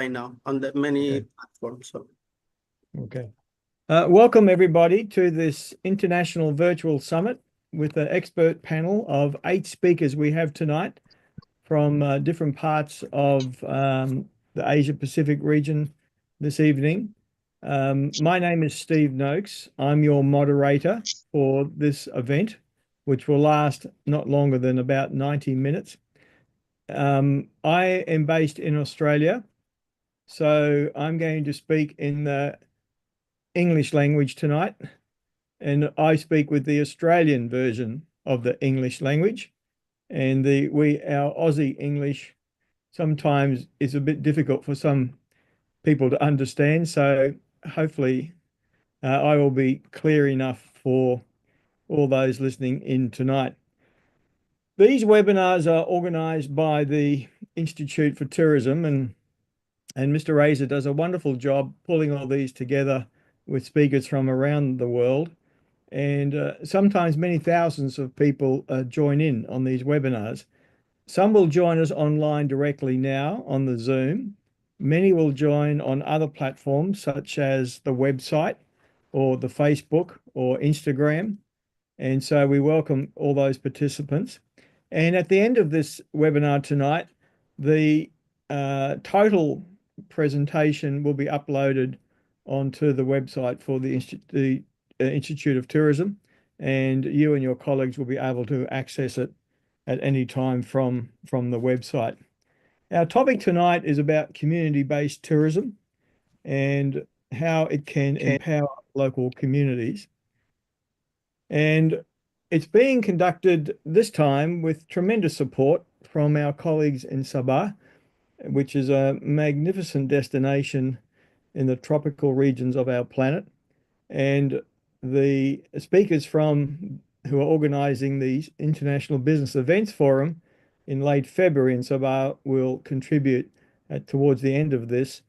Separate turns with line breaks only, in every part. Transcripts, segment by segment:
right now on the many
Okay.
platforms. So,
Okay. Welcome everybody to this international virtual summit with an expert panel of 8 speakers we have tonight from different parts of the Asia Pacific region this evening. My name is Steve Noakes. I'm your moderator for this event, which will last not longer than about 90 minutes. I am based in Australia, so I'm going to speak in the English language tonight, and I speak with the Australian version of the English language. And our Aussie English sometimes is a bit difficult for some people to understand. So hopefully, I will be clear enough for all those listening in tonight. These webinars are organised by the Institute for Tourism, and Mr. Razor does a wonderful job pulling all these together with speakers from around the world. And sometimes many thousands of people join in on these webinars. Some will join us online directly now on the Zoom. Many will join on other platforms such as the website or the Facebook or Instagram. And so we welcome all those participants. And at the end of this webinar tonight, the total presentation will be uploaded onto the website for the Institute of Tourism, and you and your colleagues will be able to access it at any time from the website. Our topic tonight is about community-based tourism and how it can empower local communities. And it's being conducted this time with tremendous support from our colleagues in Sabah, which is a magnificent destination in the tropical regions of our planet. And the speakers from who are organizing the International Business Events Forum in late February in Sabah will contribute towards the end of this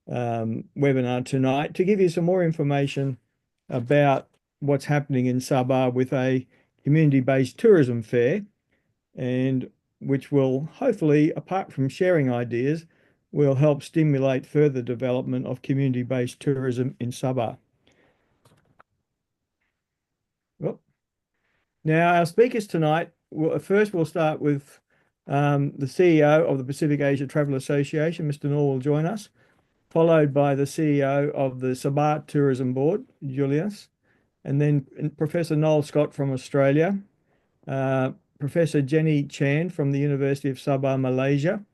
webinar tonight to give you some more information about what's happening in Sabah with a community-based tourism fair, and which will hopefully, apart from sharing ideas, will help stimulate further development of community-based tourism in Sabah. Well, now, our speakers tonight, first we'll start with the CEO of the Pacific Asia Travel Association, Mr. Noor, will join us, followed by the CEO of the Sabah Tourism Board, Julius, and then Professor Noel Scott from Australia, uh, Professor Jenny Chan from the University of Sabah, Malaysia,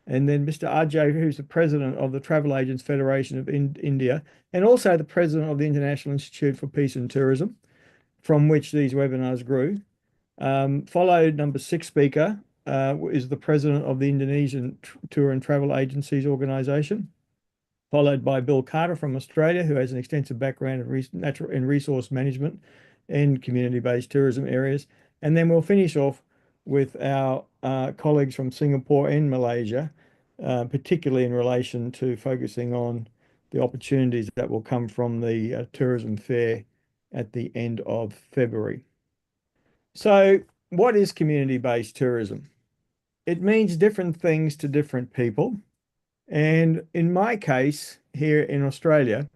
and then Mr. Ajay, who's the president of the Travel Agents Federation of India, and also the president of the International Institute for Peace and Tourism, from which these webinars grew. Followed number 6 speaker is the president of the Indonesian Tour and Travel Agencies Organization, followed by Bill Carter from Australia, who has an extensive background in resource management and community-based tourism areas. And then we'll finish off with our colleagues from Singapore and Malaysia, particularly in relation to focusing on the opportunities that will come from the tourism fair at the end of February. So, what is community-based tourism? It means different things to different people. And in my case, here in Australia,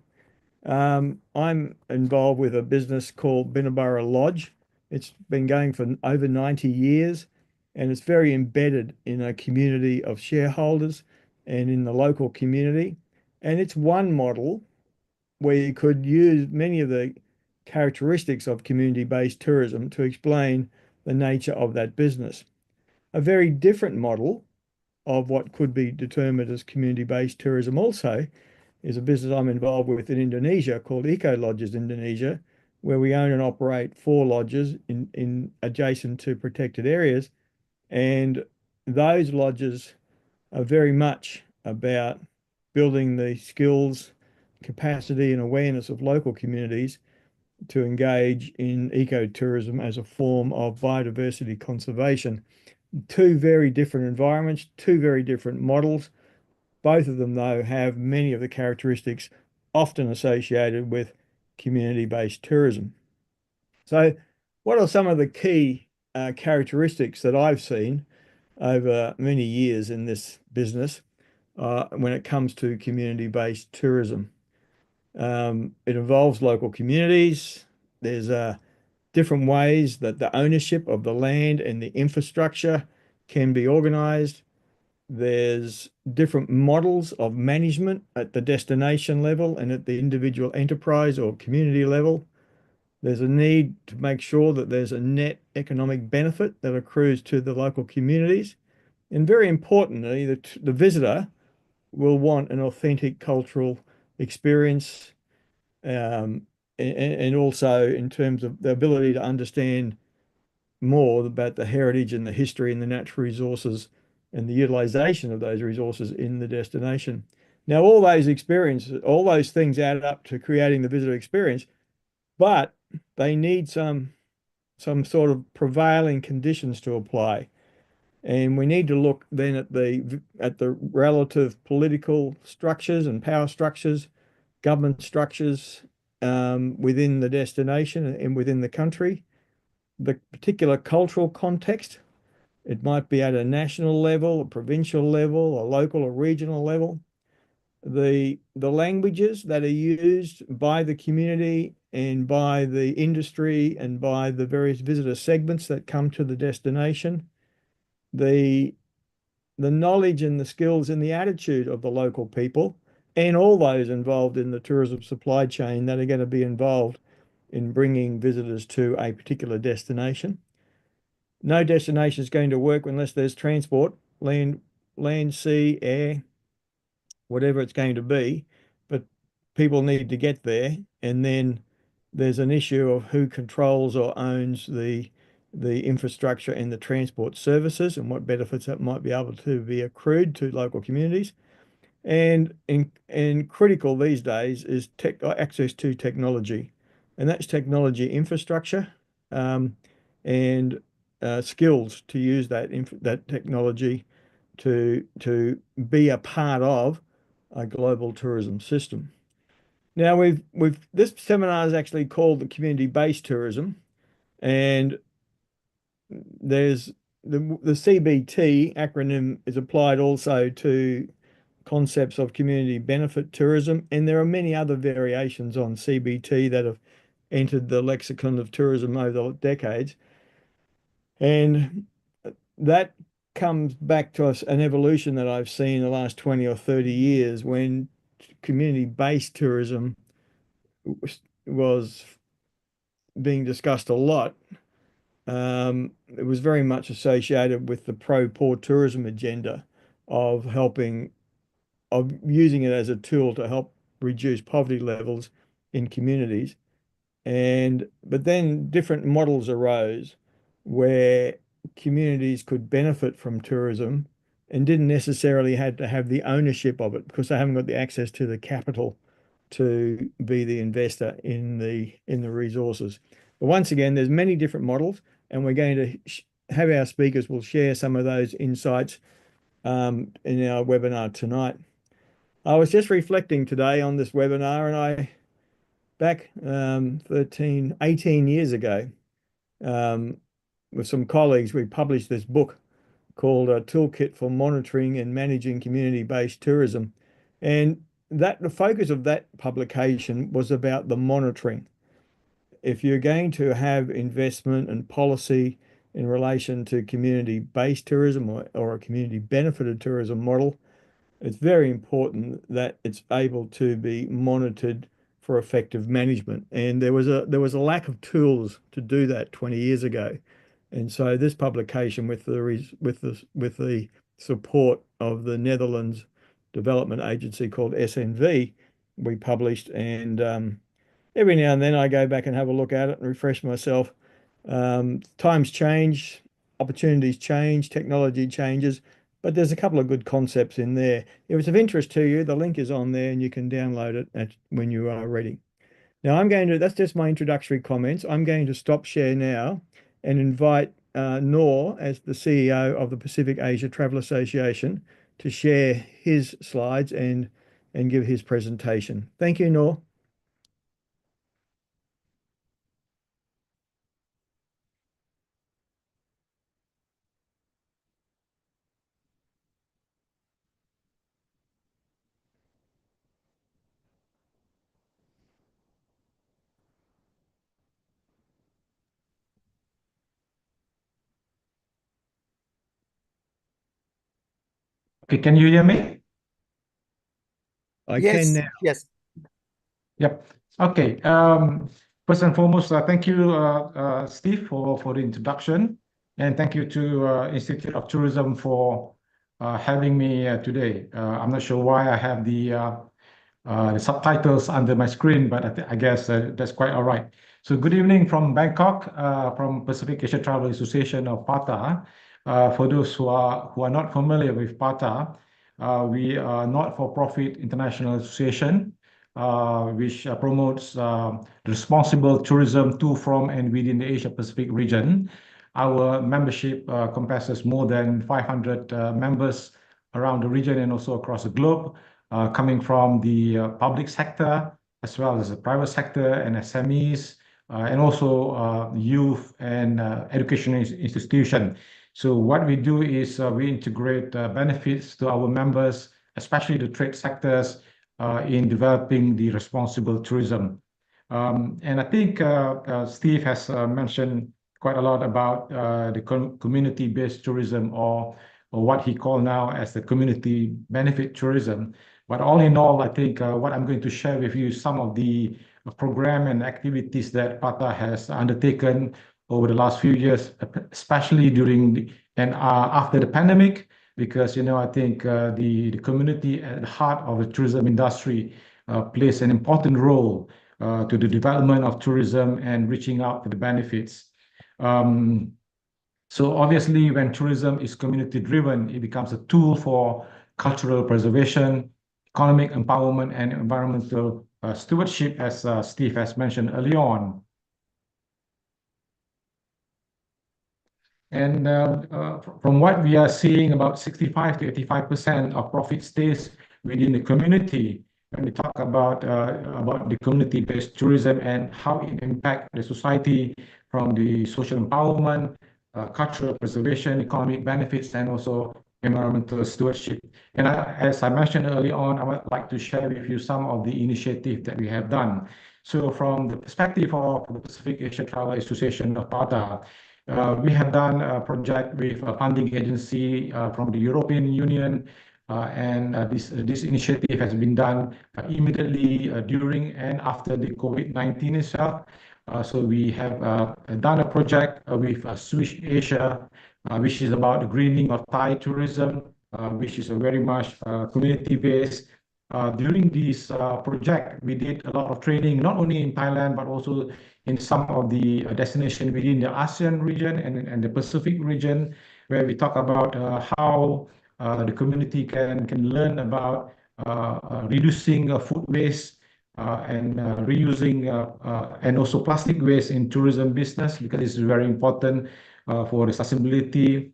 I'm involved with a business called Binnaburra Lodge. It's been going for over 90 years, and it's very embedded in a community of shareholders and in the local community. And it's one model where you could use many of the characteristics of community-based tourism to explain the nature of that business. A very different model of what could be determined as community-based tourism also is a business I'm involved with in Indonesia called Eco Lodges Indonesia, where we own and operate 4 lodges in adjacent to protected areas. And those lodges are very much about building the skills, capacity, and awareness of local communities to engage in ecotourism as a form of biodiversity conservation. Two very different environments, two very different models. Both of them, though, have many of the characteristics often associated with community-based tourism. So, what are some of the key characteristics that I've seen over many years in this business when it comes to community-based tourism. It involves local communities. There's different ways that the ownership of the land and the infrastructure can be organized. There's different models of management at the destination level and at the individual enterprise or community level. There's a need to make sure that there's a net economic benefit that accrues to the local communities. And very importantly, the visitor will want an authentic cultural experience, and also in terms of the ability to understand more about the heritage and the history and the natural resources and the utilization of those resources in the destination. Now, all those experiences, all those things add up to creating the visitor experience, but they need some sort of prevailing conditions to apply. And we need to look then at the relative political structures and power structures, government structures within the destination and within the country, the particular cultural context. It might be at a national level, a provincial level, a local or regional level. The languages that are used by the community and by the industry and by the various visitor segments that come to the destination, the the knowledge and the skills and the attitude of the local people and all those involved in the tourism supply chain that are going to be involved in bringing visitors to a particular destination. No destination is going to work unless there's transport, sea, air, whatever it's going to be. But people need to get there, and then there's an issue of who controls or owns the infrastructure and the transport services and what benefits that might be able to be accrued to local communities. And critical these days is access to technology, and that's technology infrastructure, um, and skills to use that technology to be a part of a global tourism system. Now we've this seminar is actually called the community-based tourism, and there's the CBT acronym is applied also to concepts of community benefit tourism, and there are many other variations on CBT that have entered the lexicon of tourism over the decades. And that comes back to us an evolution that I've seen in the last 20 or 30 years when community-based tourism was being discussed a lot. It was very much associated with the pro-poor tourism agenda of helping, of using it as a tool to help reduce poverty levels in communities. But then different models arose where communities could benefit from tourism and didn't necessarily have to have the ownership of it because they haven't got the access to the capital to be the investor in the resources. But once again, there's many different models, and we're going to have our speakers will share some of those insights in our webinar tonight. I was just reflecting today on this webinar, and back 18 years ago, um, with some colleagues, we published this book called A Toolkit for Monitoring and Managing Community-Based Tourism. And the focus of that publication was about the monitoring. If you're going to have investment and policy in relation to community-based tourism or a community benefited tourism model, it's very important that it's able to be monitored for effective management. And there was a lack of tools to do that 20 years ago. And so this publication with the support of the Netherlands development agency called SNV, we published, and every now and then I go back and have a look at it and refresh myself. Times change, opportunities change, technology changes, but there's a couple of good concepts in there. If it's of interest to you, the link is on there and you can download it when you are ready. Now that's just my introductory comments. I'm going to stop share now and invite Noor as the CEO of the Pacific Asia Travel Association to share his slides and give his presentation. Thank you, Noor.
Okay, can you hear me?
I
Yes,
can now.
yes.
Yep. Okay. First and foremost, thank you, Steve, for the introduction, and thank you to Institute of Tourism for having me today. I'm not sure why I have the subtitles under my screen, but I guess that's quite all right. So good evening from Bangkok, from Pacific Asia Travel Association of PATA. For those who are not familiar with PATA, we are not-for-profit international association which promotes responsible tourism to, from, and within the Asia Pacific region. Our membership comprises more than 500 members around the region and also across the globe, coming from the public sector as well as the private sector and SMEs, and also youth and educational institution. So what we do is we integrate benefits to our members, especially the trade sectors, in developing the responsible tourism. And I think Steve has mentioned quite a lot about the community-based tourism, or what he called now as the community benefit tourism. But all in all, I think what I'm going to share with you is some of the program and activities that PATA has undertaken over the last few years, especially during and after the pandemic, because I think the community at the heart of the tourism industry plays an important role to the development of tourism and reaching out to the benefits. So obviously, when tourism is community driven, it becomes a tool for cultural preservation, economic empowerment, and environmental stewardship, as Steve has mentioned early on. And from what we are seeing, about 65 to 85% of profit stays within the community. When we talk about the community-based tourism and how it impacts the society from the social empowerment, cultural preservation, economic benefits, and also environmental stewardship. And as I mentioned early on, I would like to share with you some of the initiatives that we have done. So from the perspective of the Pacific Asia Travel Association of PATA, we have done a project with a funding agency from the European Union, and this initiative has been done immediately during and after the COVID-19 itself. So we have done a project with Swiss Asia, which is about the greening of Thai tourism, which is a very much community-based. During this project, we did a lot of training, not only in Thailand, but also in some of the destinations within the ASEAN region and the Pacific region, where we talk about how the community can learn about reducing food waste and reusing and also plastic waste in tourism business, because it's very important for the sustainability.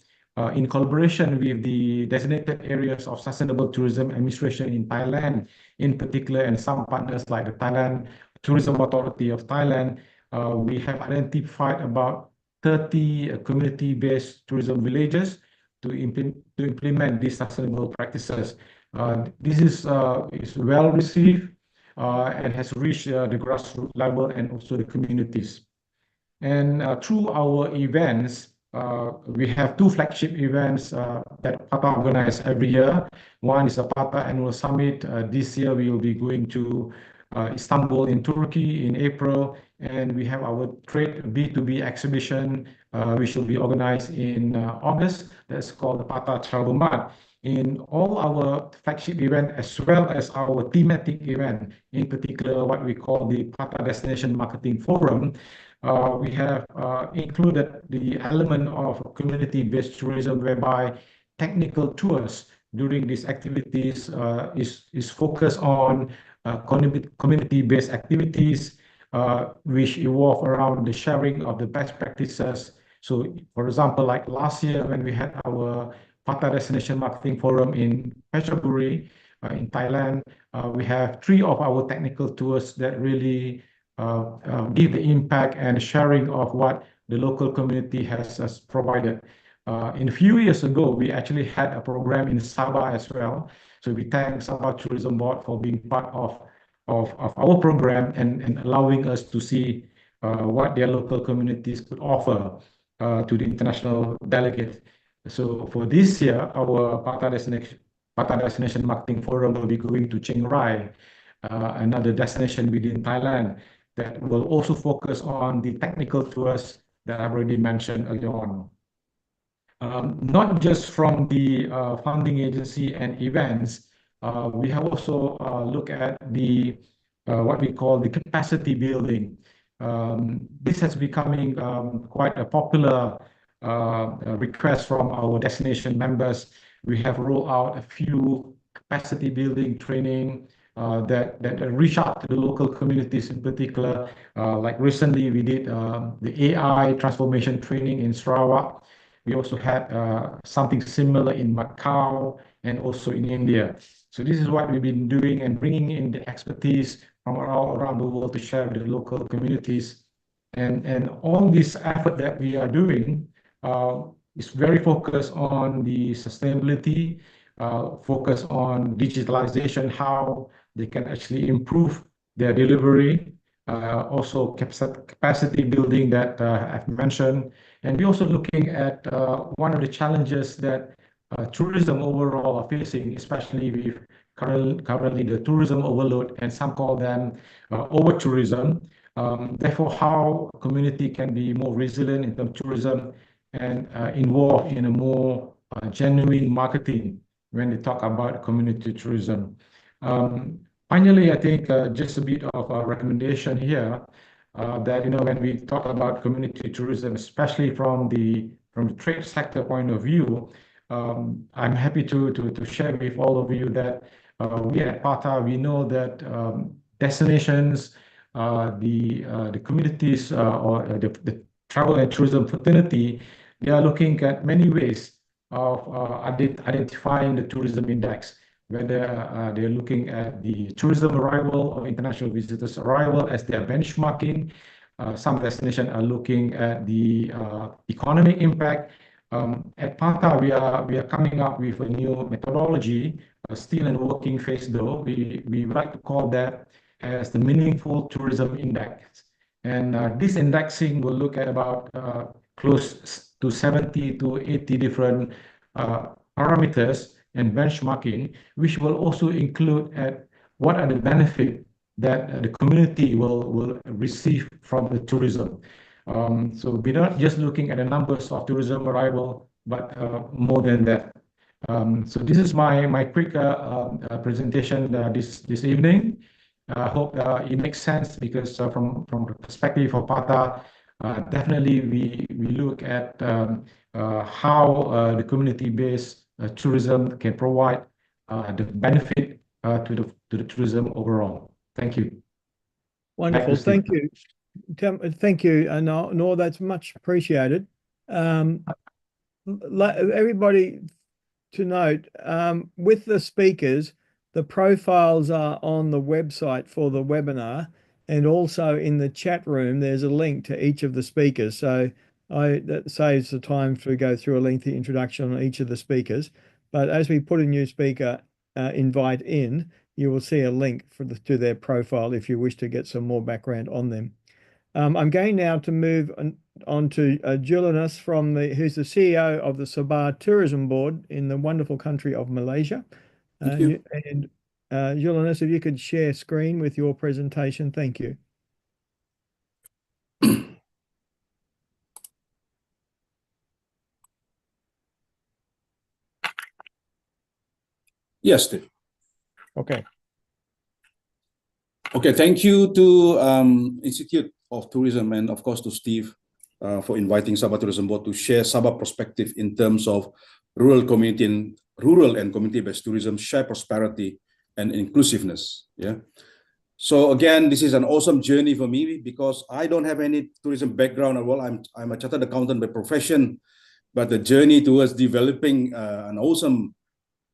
In collaboration with the designated areas of sustainable tourism administration in Thailand, in particular, and some partners like the Thailand Tourism Authority of Thailand, we have identified about 30 community-based tourism villages to implement these sustainable practices. This is well received and has reached the grassroots level and also the communities. And through our events, we have two flagship events that PATA organizes every year. One is the PATA Annual Summit. This year, we will be going to Istanbul in Turkey in April, and we have our trade B2B exhibition, which will be organized in August. That's called the PATA Travel Mart. In all our flagship event, as well as our thematic event, in particular, what we call the PATA Destination Marketing Forum, we have included the element of community-based tourism, whereby technical tours during these activities is focused on community-based activities, which evolve around the sharing of the best practices. So, for example, like last year when we had our PATA Destination Marketing Forum in Phetchaburi, in Thailand, we have 3 of our technical tours that really give the impact and sharing of what the local community has provided. In a few years ago, we actually had a program in Sabah as well. So we thank Sabah Tourism Board for being part of our program and allowing us to see what their local communities could offer to the international delegate. So for this year, our PATA Patah Destination Marketing Forum will be going to Chiang Rai, another destination within Thailand that will also focus on the technical tours that I've already mentioned earlier on. Not just from the funding agency and events, we have also looked at the what we call the capacity building. This has becoming quite a popular request from our destination members. We have rolled out a few capacity building training that reach out to the local communities in particular. Like recently, we did the AI transformation training in Sarawak. We also had something similar in Macau and also in India. So this is what we've been doing and bringing in the expertise from all around the world to share with the local communities. And all this effort that we are doing is very focused on the sustainability, focus on digitalization, how they can actually improve their delivery, also capacity building that I've mentioned. And we're also looking at one of the challenges that tourism overall are facing, especially with currently the tourism overload, and some call them over-tourism. Therefore, how community can be more resilient in terms of tourism and involved in a more genuine marketing when they talk about community tourism. Finally, I think just a bit of a recommendation here that when we talk about community tourism, especially from the trade sector point of view, I'm happy to share with all of you that we at PATA, we know that destinations, the communities or the travel and tourism fraternity, they are looking at many ways of identifying the tourism index, whether they're looking at the tourism arrival or international visitors arrival as their benchmarking. Some destinations are looking at the economic impact. At PATA, we are coming up with a new methodology, still in the working phase though. We like to call that as the Meaningful Tourism Index. And this indexing will look at about close to 70 to 80 different parameters and benchmarking, which will also include at what are the benefits that the community will receive from the tourism. So we're not just looking at the numbers of tourism arrival, but more than that. So this is my quick presentation this evening. I hope it makes sense because from the perspective of PATA, definitely we look at how the community-based tourism can provide the benefit to the tourism overall. Thank you.
Wonderful. Thank you. Thank you, Noor. That's much appreciated. Everybody to note, with the speakers, the profiles are on the website for the webinar, and also in the chat room, there's a link to each of the speakers. So that saves the time to go through a lengthy introduction on each of the speakers. But as we put a new speaker invite in, you will see a link to their profile if you wish to get some more background on them. I'm going now to move on to Julius who's the CEO of the Sabah Tourism Board in the wonderful country of Malaysia.
Thank you.
And Julius, if you could share screen with your presentation, thank you.
Yes, Steve.
Okay.
Okay, thank you to Institute of Tourism and of course to Steve for inviting Sabah Tourism Board to share Sabah perspective in terms of rural and community-based tourism, share prosperity and inclusiveness. Yeah. So again, this is an awesome journey for me because I don't have any tourism background at all. I'm a chartered accountant by profession, but the journey towards developing an awesome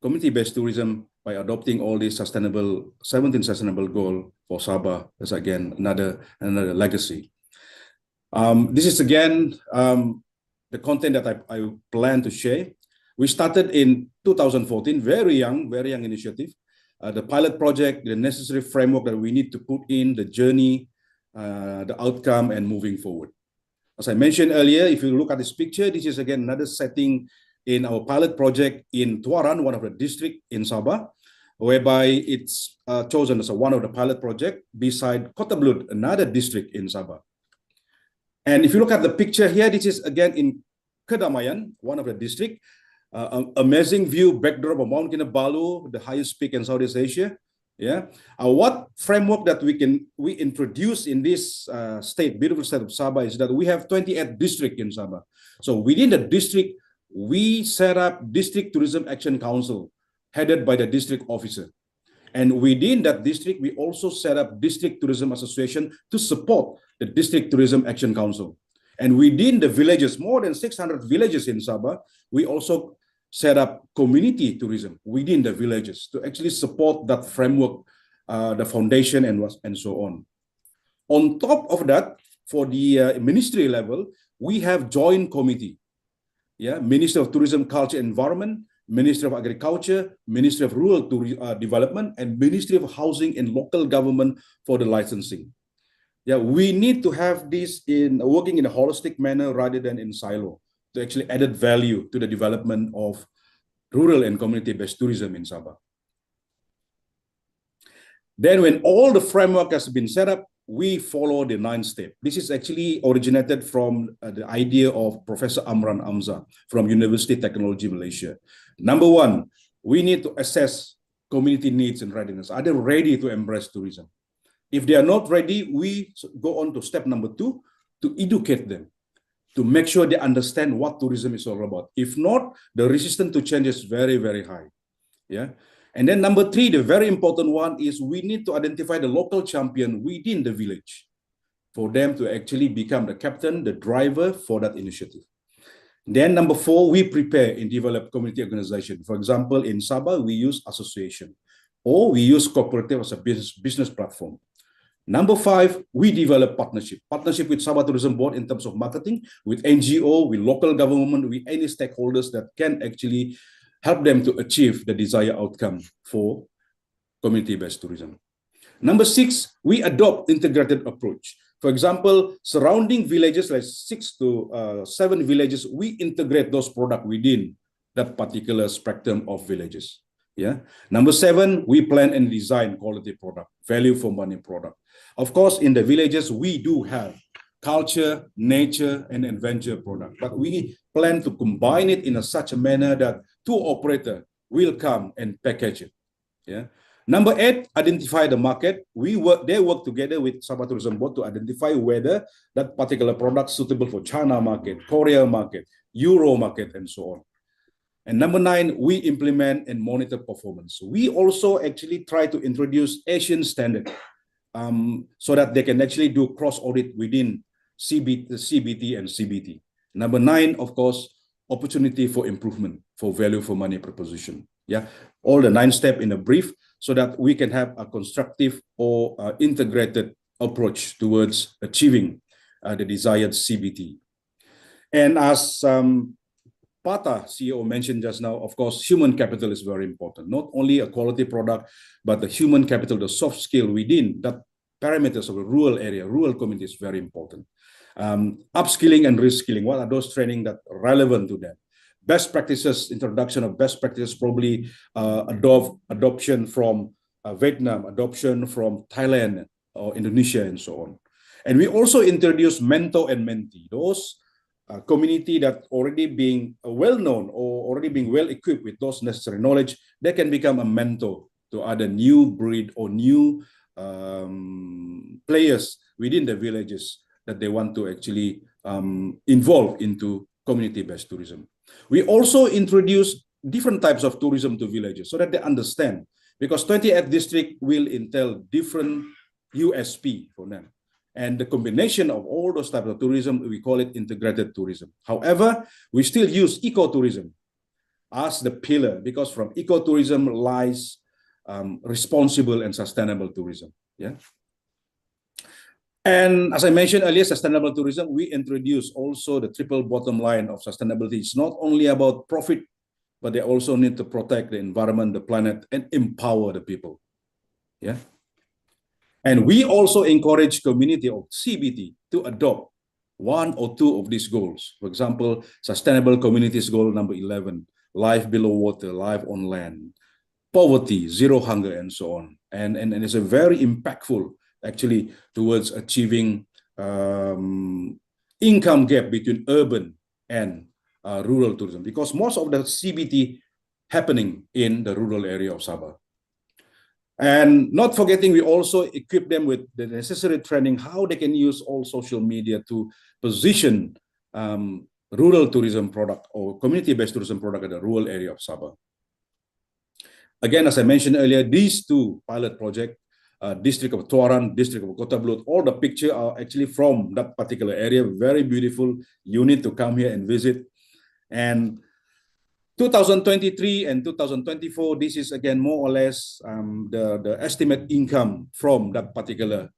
community-based tourism by adopting all these 17 sustainable goals for Sabah is again another legacy. This is again the content that I plan to share. We started in 2014, very young initiative. The pilot project, the necessary framework that we need to put in, the journey, the outcome, and moving forward. As I mentioned earlier, if you look at this picture, this is again another setting in our pilot project in Tuaran, one of the district in Sabah, whereby it's chosen as one of the pilot project beside Kota Belud, another district in Sabah. And if you look at the picture here, this is again in Kedamaian, one of the district. Amazing view, backdrop of Mount Kinabalu, the highest peak in Southeast Asia. Yeah. What framework that we introduce in this state, beautiful state of Sabah, is that we have 28 districts in Sabah. So within the district, we set up District Tourism Action Council, headed by the district officer. And within that district, we also set up District Tourism Association to support the District Tourism Action Council. And within the villages, more than 600 villages in Sabah, we also set up community tourism within the villages to actually support that framework, the foundation and so on. On top of that, for the ministry level, we have joint committee. Yeah, Ministry of Tourism, Culture, Environment, Ministry of Agriculture, Ministry of Rural Development, and Ministry of Housing and Local Government for the licensing. Yeah, we need to have this in working in a holistic manner rather than in silo to actually added value to the development of rural and community-based tourism in Sabah. Then when all the framework has been set up, we follow the 9 steps. This is actually originated from the idea of Professor Amran Amza from University Technology Malaysia. Number 1, we need to assess community needs and readiness. Are they ready to embrace tourism? If they are not ready, we go on to step number 2, to educate them, to make sure they understand what tourism is all about. If not, the resistance to change is very, very high. Yeah. And then number 3, the very important one is we need to identify the local champion within the village for them to actually become the captain, the driver for that initiative. Then number 4, we prepare and develop community organization. For example, in Sabah, we use association or we use cooperative as a business platform. Number 5, we develop partnership with Sabah Tourism Board in terms of marketing, with NGO, with local government, with any stakeholders that can actually help them to achieve the desired outcome for community-based tourism. Number 6, we adopt integrated approach. For example, surrounding villages, like 6 to 7 villages, we integrate those products within that particular spectrum of villages. Yeah. Number 7, we plan and design quality product, value for money product. Of course, in the villages, we do have culture, nature, and adventure product, but we plan to combine it in such a manner that two operators will come and package it. Yeah. Number 8, identify the market. They work together with Sabah Tourism Board to identify whether that particular product is suitable for China market, Korea market, Euro market, and so on. And number 9, we implement and monitor performance. We also actually try to introduce Asian standard so that they can actually do cross audit within CBT and CBT. Number 9, of course, opportunity for improvement for value for money proposition. Yeah, all the 9 steps in a brief so that we can have a constructive or integrated approach towards achieving the desired CBT. And as Pata CEO mentioned just now, of course, human capital is very important. Not only a quality product, but the human capital, the soft skill within that parameters of a rural area, rural community is very important. Upskilling and reskilling, what are those training that are relevant to them? Best practices, introduction of best practices, probably adoption from Vietnam, adoption from Thailand or Indonesia and so on. And we also introduce mentor and mentee, those community that already being well-known or already being well-equipped with those necessary knowledge, they can become a mentor to other new breed or new players within the villages that they want to actually involve into community-based tourism. We also introduce different types of tourism to villages so that they understand, because 28 districts will entail different USP for them. And the combination of all those types of tourism, we call it integrated tourism. However, we still use ecotourism as the pillar, because from ecotourism lies responsible and sustainable tourism. Yeah. And as I mentioned earlier, sustainable tourism, we introduce also the triple bottom line of sustainability. It's not only about profit, but they also need to protect the environment, the planet, and empower the people. Yeah. And we also encourage community of CBT to adopt one or two of these goals. For example, Sustainable Communities Goal number 11, life below water, life on land, poverty, zero hunger, and so on. And it's a very impactful, actually, towards achieving income gap between urban and rural tourism, because most of the CBT happening in the rural area of Sabah. And not forgetting, we also equip them with the necessary training, how they can use all social media to position rural tourism product or community-based tourism product in the rural area of Sabah. Again, as I mentioned earlier, these two pilot projects, District of Tuaran, District of Kota Blut, all the pictures are actually from that particular area. Very beautiful. You need to come here and visit. And 2023 and 2024, this is again more or less the estimate income from that particular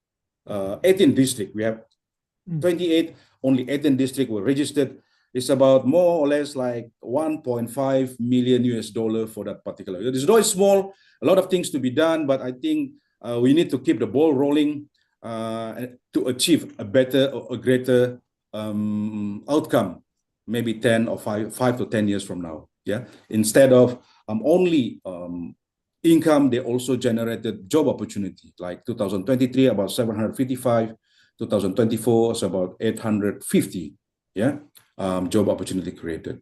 18 district. We have 28, only 18 district were registered. It's about more or less like 1.5 million US dollar for that particular. It is very small, a lot of things to be done, but I think we need to keep the ball rolling to achieve a better or a greater outcome, maybe 10 or 5 to 10 years from now. Yeah, instead of only income, they also generated job opportunity. Like 2023, about 755. 2024 is about 850. Yeah, job opportunity created.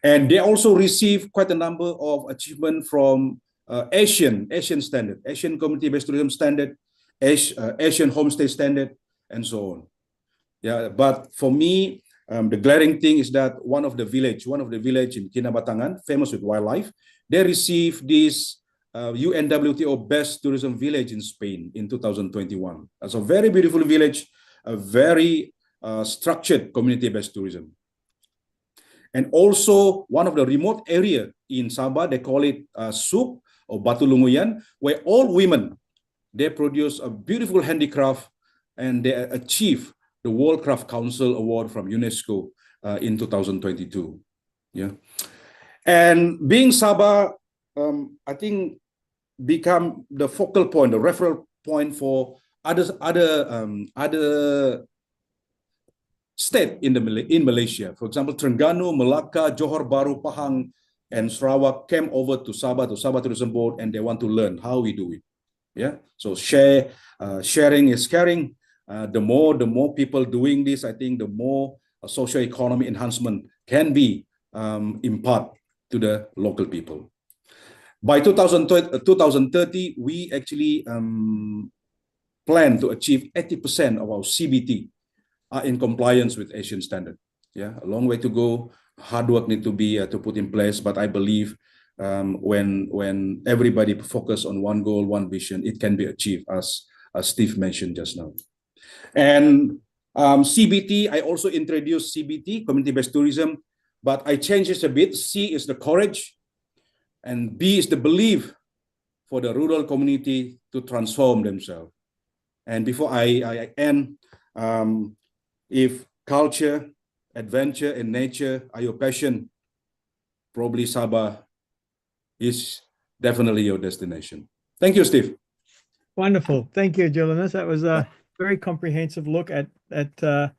And they also received quite a number of achievement from Asian standard, Asian community-based tourism standard, Asian homestay standard, and so on. Yeah, but for me, the glaring thing is that one of the village in Kinabatangan, famous with wildlife, they received this UNWTO Best Tourism Village in Spain in 2021. That's a very beautiful village, a very structured community-based tourism. And also one of the remote area in Sabah, they call it Suk or Batu Lunguyan, where all women, they produce a beautiful handicraft and they achieve the World Craft Council Award from UNESCO in 2022. Yeah, and being Sabah, I think become the focal point, the referral point for other state in Malaysia. For example, Terengganu, Melaka, Johor Bahru, Pahang, and Sarawak came over to Sabah Tourism Board, and they want to learn how we do it. Yeah, so sharing is caring. The more people doing this, I think the more socio-economic enhancement can be imparted to the local people. By 2030, we actually plan to achieve 80% of our CBT are in compliance with Asian standard. Yeah, a long way to go. Hard work need to be to put in place, but I believe when everybody focus on one goal, one vision, it can be achieved, as Steve mentioned just now. And CBT, I also introduced CBT, community-based tourism, but I changed it a bit. C is the courage, and B is the belief for the rural community to transform themselves. And before I end, if culture, adventure, and nature are your passion, probably Sabah is definitely your destination. Thank you, Steve.
Wonderful. Thank you, Julius. That was a very comprehensive look at the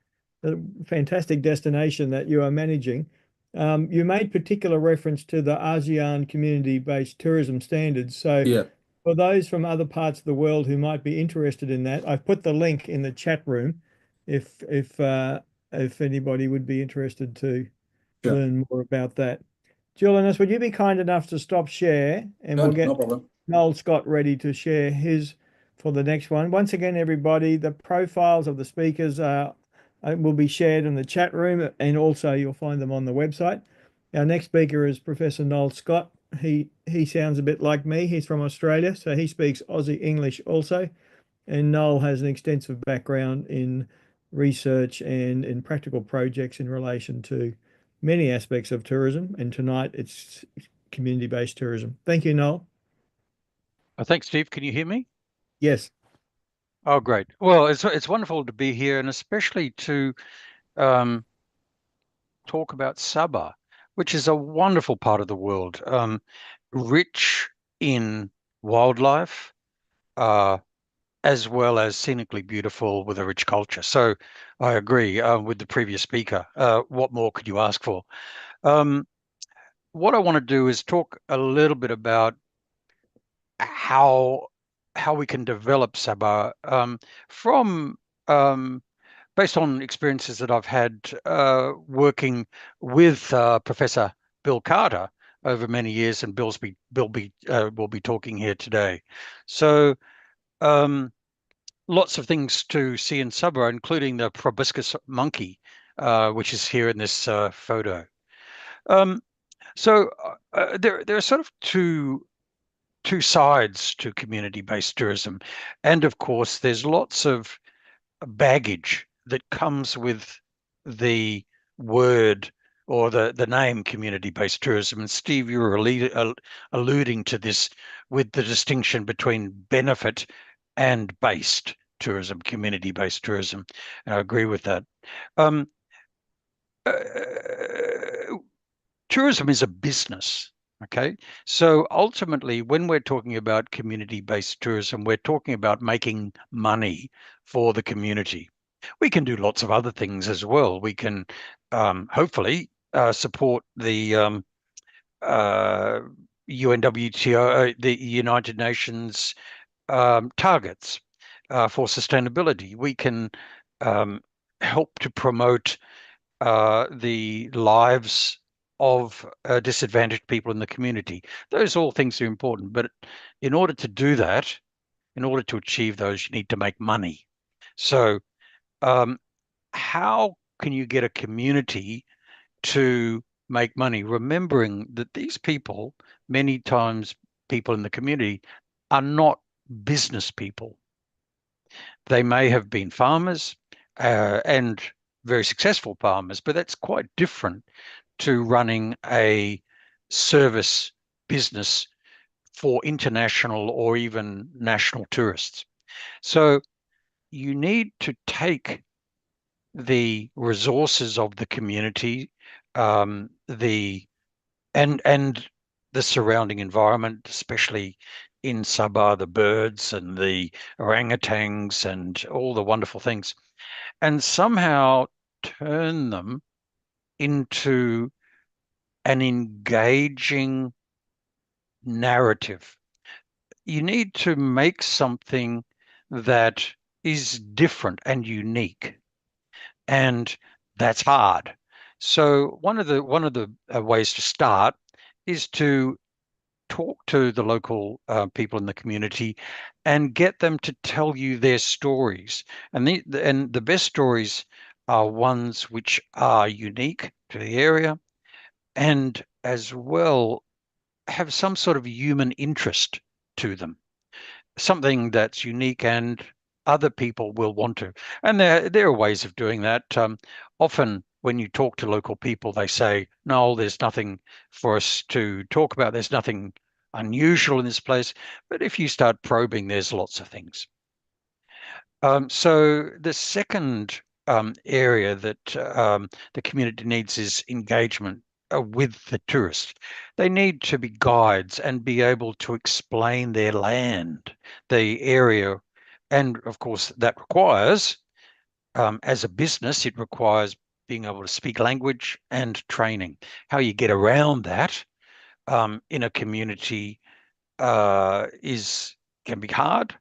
fantastic destination that you are managing. You made particular reference to the ASEAN community-based tourism standards. So
Yeah.
for those from other parts of the world who might be interested in that, I've put the link in the chat room if anybody would be interested to learn more about that. Julius, would you be kind enough to stop share, and we'll get
No problem.
Noel Scott ready to share his for the next one. Once again, everybody, the profiles of the speakers will be shared in the chat room, and also you'll find them on the website. Our next speaker is Professor Noel Scott. He sounds a bit like me. He's from Australia, so he speaks Aussie English also. And Noel has an extensive background in research and in practical projects in relation to many aspects of tourism. And tonight it's community-based tourism. Thank you, Noel.
Thanks, Steve. Can you hear me?
Yes.
Oh, great. Well, it's wonderful to be here, and especially to talk about Sabah, which is a wonderful part of the world, rich in wildlife, as well as scenically beautiful with a rich culture. So I agree with the previous speaker. What more could you ask for? What I want to do is talk a little bit about how we can develop Sabah from based on experiences that I've had working with Professor Bill Carter over many years, and Bill will be talking here today. So lots of things to see in Sabah, including the proboscis monkey, which is here in this photo. So there are sort of two sides to community-based tourism, and of course, there's lots of baggage that comes with the word or the name community-based tourism. And Steve, you were alluding to this with the distinction between benefit and based tourism, community-based tourism. And I agree with that. Um, uh, tourism is a business. Okay, so ultimately, when we're talking about community-based tourism, we're talking about making money for the community. We can do lots of other things as well. We can hopefully support the UNWTO, the United Nations targets for sustainability. We can help to promote the lives of disadvantaged people in the community. Those all things are important, but in order to do that, in order to achieve those, you need to make money. So how can you get a community to make money, remembering that these people, many times people in the community, are not business people? They may have been farmers and very successful farmers, but that's quite different to running a service business for international or even national tourists. So you need to take the resources of the community, the surrounding environment, especially in Sabah, the birds and the orangutans and all the wonderful things, and somehow turn them into an engaging narrative. You need to make something that is different and unique, and that's hard. So one of the ways to start is to talk to the local people in the community and get them to tell you their stories. And the best stories are ones which are unique to the area and as well have some sort of human interest to them, something that's unique and other people will want to. And there are ways of doing that. Often when you talk to local people, they say, no, there's nothing for us to talk about. There's nothing unusual in this place. But if you start probing, there's lots of things. So the second area that the community needs is engagement with the tourists. They need to be guides and be able to explain their land, the area. And of course, that requires, as a business, it requires being able to speak language and training. How you get around that in a community can be hard,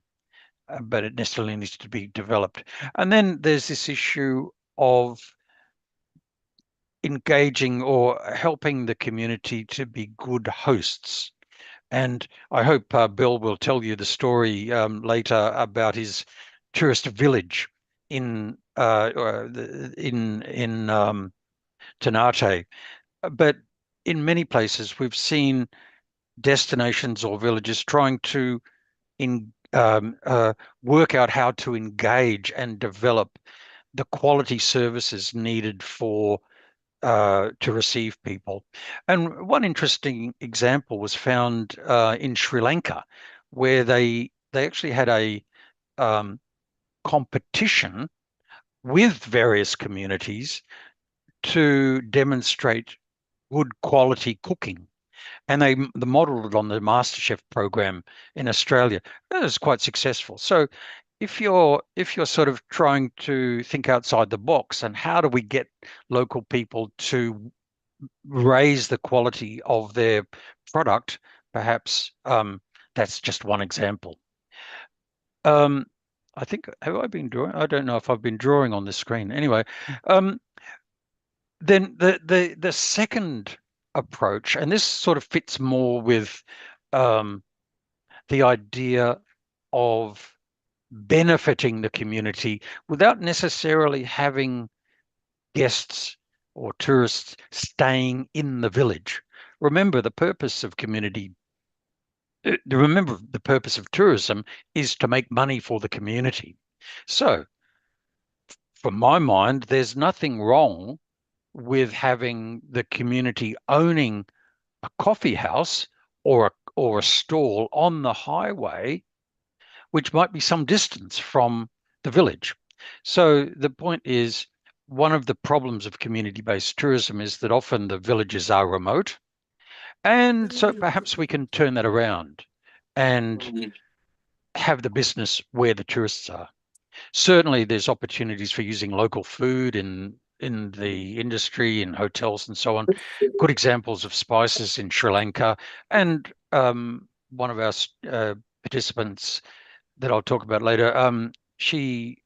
but it necessarily needs to be developed. And then there's this issue of engaging or helping the community to be good hosts. And I hope Bill will tell you the story later about his tourist village in Ternate. But in many places, we've seen destinations or villages trying to work out how to engage and develop the quality services needed for to receive people. And one interesting example was found in Sri Lanka, where they actually had a competition with various communities to demonstrate good quality cooking. And they modeled it on the MasterChef program in Australia. It was quite successful. So if you're sort of trying to think outside the box and how do we get local people to raise the quality of their product, perhaps that's just one example. I think, have I been drawing? I don't know if I've been drawing on the screen. Anyway, then the second approach, and this sort of fits more with the idea of benefiting the community without necessarily having guests or tourists staying in the village. Remember, the purpose of tourism is to make money for the community. So, from my mind, there's nothing wrong with having the community owning a coffee house or a stall on the highway, which might be some distance from the village. So the point is, one of the problems of community-based tourism is that often the villages are remote. And so perhaps we can turn that around and have the business where the tourists are. Certainly there's opportunities for using local food in the industry, in hotels and so on. Good examples of spices in Sri Lanka. And one of our participants that I'll talk about later, she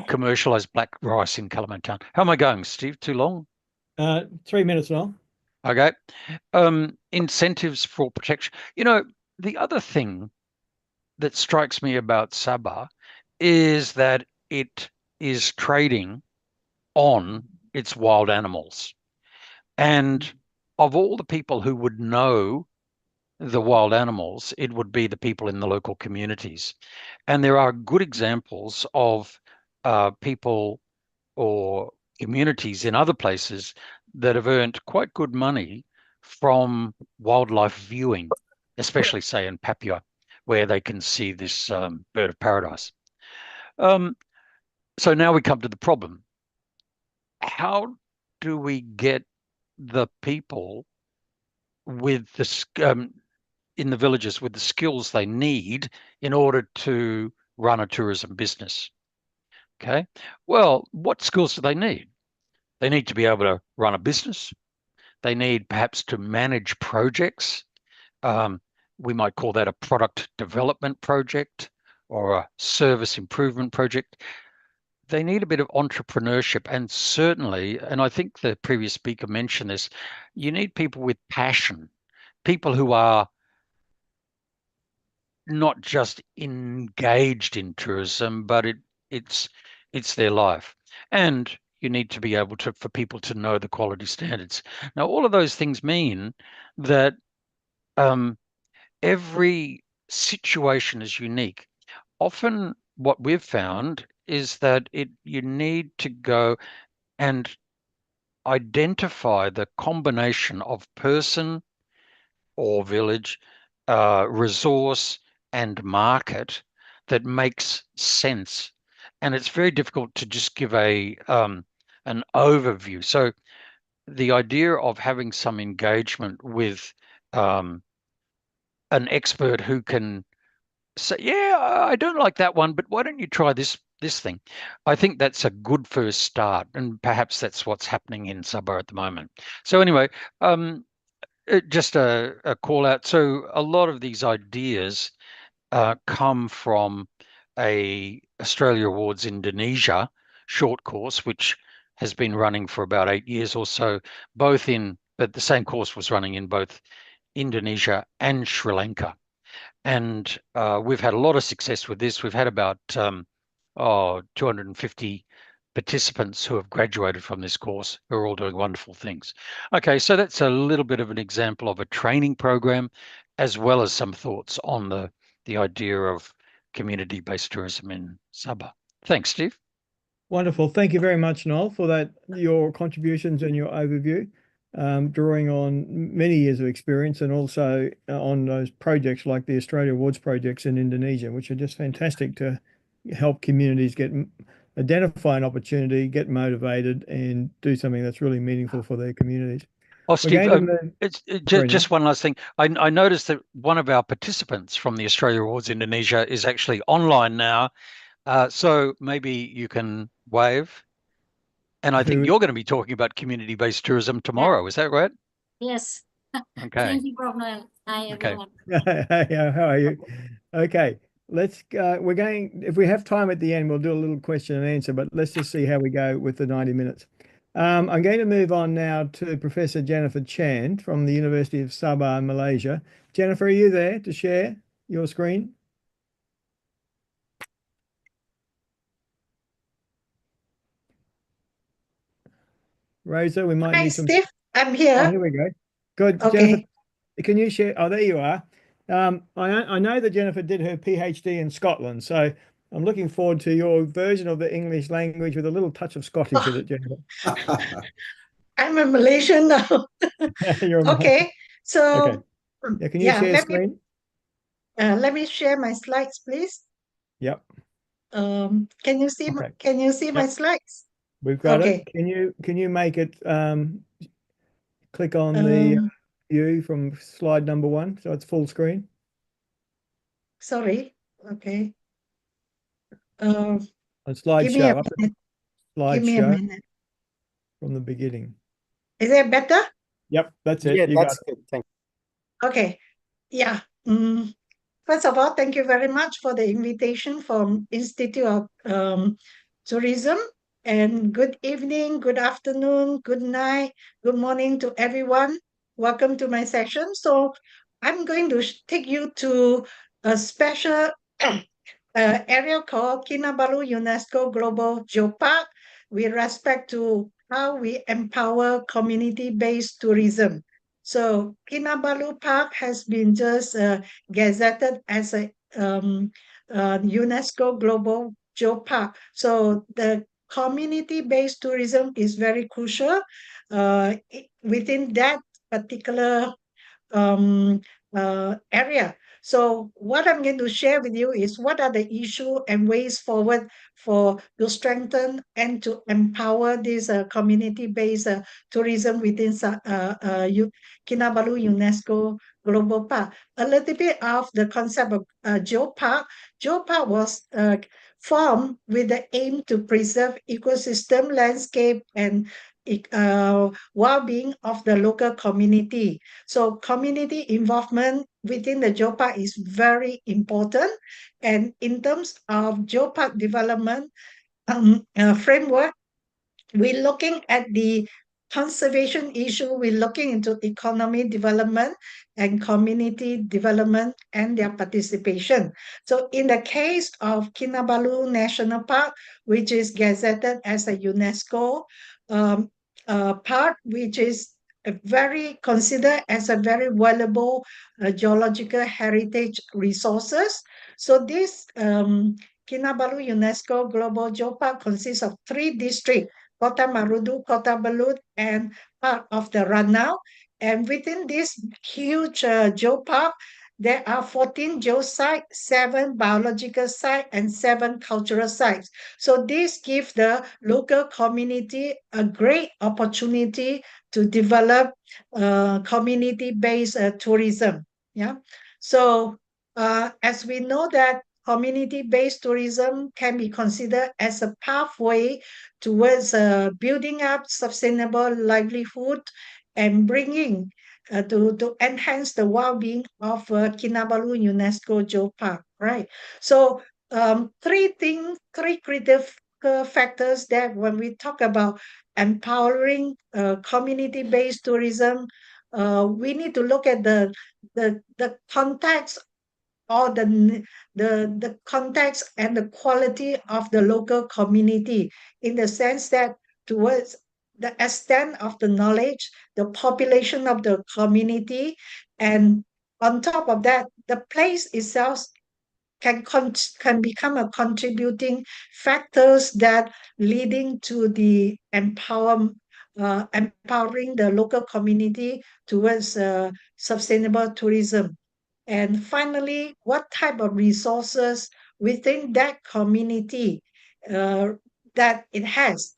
commercialized black rice in Kalimantan. How am I going, Steve? Too long?
3 minutes now.
Okay. Incentives for protection. The other thing that strikes me about Sabah is that it is trading on its wild animals. And of all the people who would know the wild animals, it would be the people in the local communities. And there are good examples of people or communities in other places that have earned quite good money from wildlife viewing, especially, say, in Papua, where they can see this bird of paradise. So now we come to the problem. How do we get the people with in the villages with the skills they need in order to run a tourism business? Okay. Well, what skills do they need? They need to be able to run a business. They need perhaps to manage projects. We might call that a product development project or a service improvement project. They need a bit of entrepreneurship, and certainly, and I think the previous speaker mentioned this, you need people with passion, people who are not just engaged in tourism, but it's their life. And you need to be able for people to know the quality standards. Now, all of those things mean that every situation is unique. Often what we've found is that you need to go and identify the combination of person or village, resource and market that makes sense. And it's very difficult to just give an overview. So the idea of having some engagement with an expert who can say, yeah, I don't like that one, but why don't you try this thing? I think that's a good first start, and perhaps that's what's happening in Sabah at the moment. So anyway, just a call out. So a lot of these ideas come from a Australia Awards Indonesia short course, which has been running for about 8 years or so, but the same course was running in both Indonesia and Sri Lanka. And we've had a lot of success with this. We've had about 250 participants who have graduated from this course who are all doing wonderful things. Okay, so that's a little bit of an example of a training program, as well as some thoughts on the idea of community-based tourism in Sabah. Thanks, Steve.
Wonderful. Thank you very much, Noel, for that, your contributions and your overview, drawing on many years of experience and also on those projects like the Australia Awards projects in Indonesia, which are just fantastic to help communities identify an opportunity, get motivated, and do something that's really meaningful for their communities.
Oh, Steve, just one last thing. I noticed that one of our participants from the Australia Awards Indonesia is actually online now. So maybe you can wave. And I think
Who-
you're going to be talking about community-based tourism tomorrow. Is that right?
Yes.
Okay.
Thank you, Prof. Noel. Hi,
Okay.
everyone.
Hey, how are you? Okay, let's we're going, if we have time at the end, we'll do a little question and answer, but let's just see how we go with the 90 minutes. I'm going to move on now to Professor Jennifer Chan from the University of Sabah in Malaysia. Jennifer, are you there to share your screen? Rosa, we might
Hi,
need some.
Steve. I'm
Oh,
here.
here we go. Good.
Okay.
Jennifer, can you share? Oh, there you are. I know that Jennifer did her PhD in Scotland, so I'm looking forward to your version of the English language with a little touch of Scottish in it, Jennifer.
I'm a Malaysian now.
You're a
Okay. So,
Okay. Yeah, can you share screen?
let me share my slides, please.
Yep.
Can you see
Okay.
can you see my
Yep.
slides?
We've got
Okay.
it. Can you make it click on the view from slide number 1 so it's full screen?
Sorry. Okay. Uh,
On slide
give me a
show. Up
minute.
slide
Give me a
show
minute.
from the beginning.
Is that better?
Yep, that's it.
Yeah,
You
that's
got
good. Thank
Okay. Yeah. First of all, thank you very much for the invitation from Institute of Tourism. And good evening, good afternoon, good night, good morning to everyone. Welcome to my session. So I'm going to take you to a special area called Kinabalu UNESCO Global Geopark with respect to how we empower community-based tourism. So Kinabalu Park has been just gazetted as a UNESCO Global Geopark. So the community-based tourism is very crucial within that particular area. So what I'm going to share with you is what are the issues and ways forward for to strengthen and to empower this community-based tourism within Kinabalu UNESCO Global Park. A little bit of the concept of Geopark. Geopark was formed with the aim to preserve ecosystem, landscape, and well-being of the local community. So community involvement within the geopark is very important. And in terms of geopark development framework, we're looking at the conservation issue, we're looking into economy development and community development and their participation. So in the case of Kinabalu National Park, which is gazetted as a UNESCO park, which is considered as a very valuable geological heritage resources. So this Kinabalu UNESCO Global Geopark consists of 3 districts: Kota Marudu, Kota Belud, and part of the Ranau. And within this huge geopark, there are 14 geosites, 7 biological sites, and 7 cultural sites. So this gives the local community a great opportunity to develop community-based tourism. Yeah. So as we know that community-based tourism can be considered as a pathway towards building up sustainable livelihood and bringing to enhance the well-being of Kinabalu UNESCO Geopark, right? So three critical factors that when we talk about empowering community-based tourism, we need to look at the context or the context and the quality of the local community, in the sense that towards the extent of the knowledge, the population of the community, and on top of that, the place itself can become a contributing factors that leading to the empowering the local community towards sustainable tourism. And finally, what type of resources within that community that it has.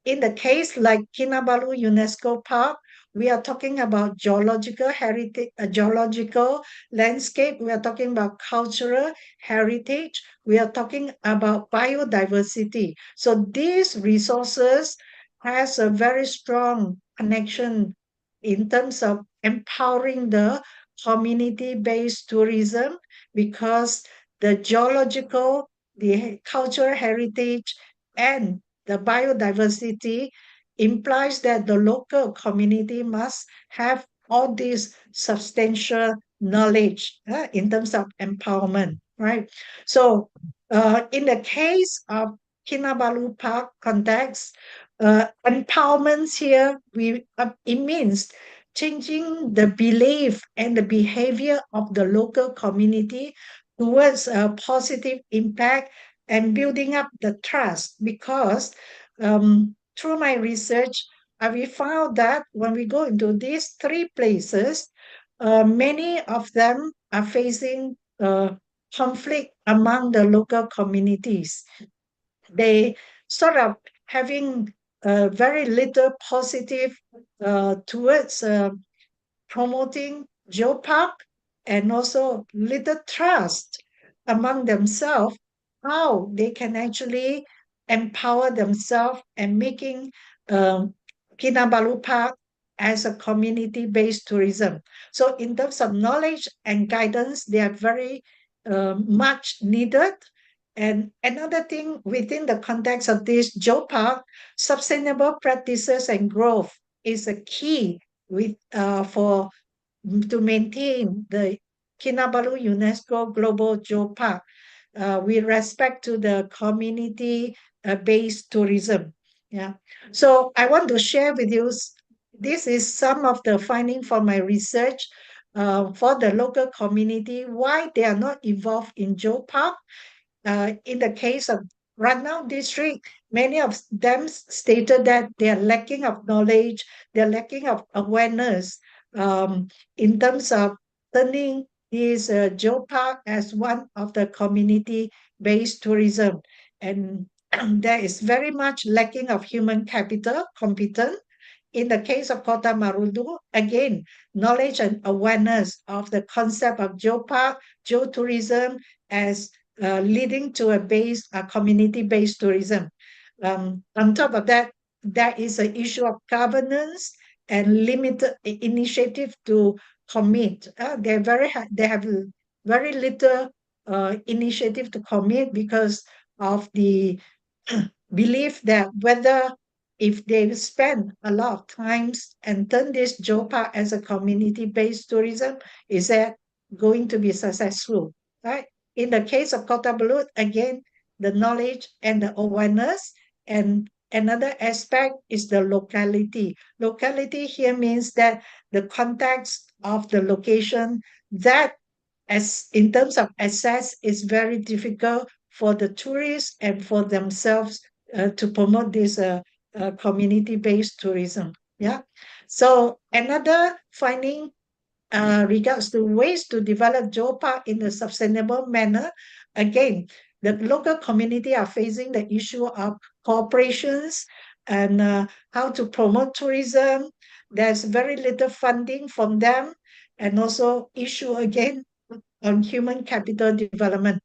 In the case like Kinabalu UNESCO Park, we are talking about geological heritage, geological landscape. We are talking about cultural heritage. We are talking about biodiversity. So these resources has a very strong connection in terms of empowering the community-based tourism, because the geological, the cultural heritage, and the biodiversity implies that the local community must have all this substantial knowledge in terms of empowerment, right? So in the case of Kinabalu Park context, empowerment here, it means changing the belief and the behavior of the local community towards a positive impact and building up the trust. Because through my research, we found that when we go into these three places, many of them are facing conflict among the local communities. They sort of having very little positive towards promoting geopark, and also little trust among themselves, how they can actually empower themselves and making Kinabalu Park as a community-based tourism. So in terms of knowledge and guidance, they are very much needed. And another thing within the context of this geopark, sustainable practices and growth is a key for to maintain the Kinabalu UNESCO Global Geopark with respect to the community-based tourism. Yeah. So I want to share with you, this is some of the finding from my research for the local community, why they are not involved in geopark. In the case of Ranao district, many of them stated that they are lacking of knowledge, they're lacking of awareness in terms of turning this geopark as one of the community-based tourism. And there is very much lacking of human capital competence. In the case of Kota Marudu, again, knowledge and awareness of the concept of geopark, geotourism as leading to a community-based tourism. On top of that, there is an issue of governance and limited initiative to commit. They have very little initiative to commit because of the belief that whether if they spend a lot of times and turn this Jopa as a community-based tourism, is that going to be successful, right? In the case of Kota Belud, again, the knowledge and the awareness. And another aspect is the locality. Locality here means that the context of the location, that as in terms of access is very difficult for the tourists and for themselves to promote this community-based tourism. Yeah. So another finding regards to ways to develop Jopa in a sustainable manner. Again, the local community are facing the issue of corporations and how to promote tourism. There's very little funding from them, and also issue again on human capital development.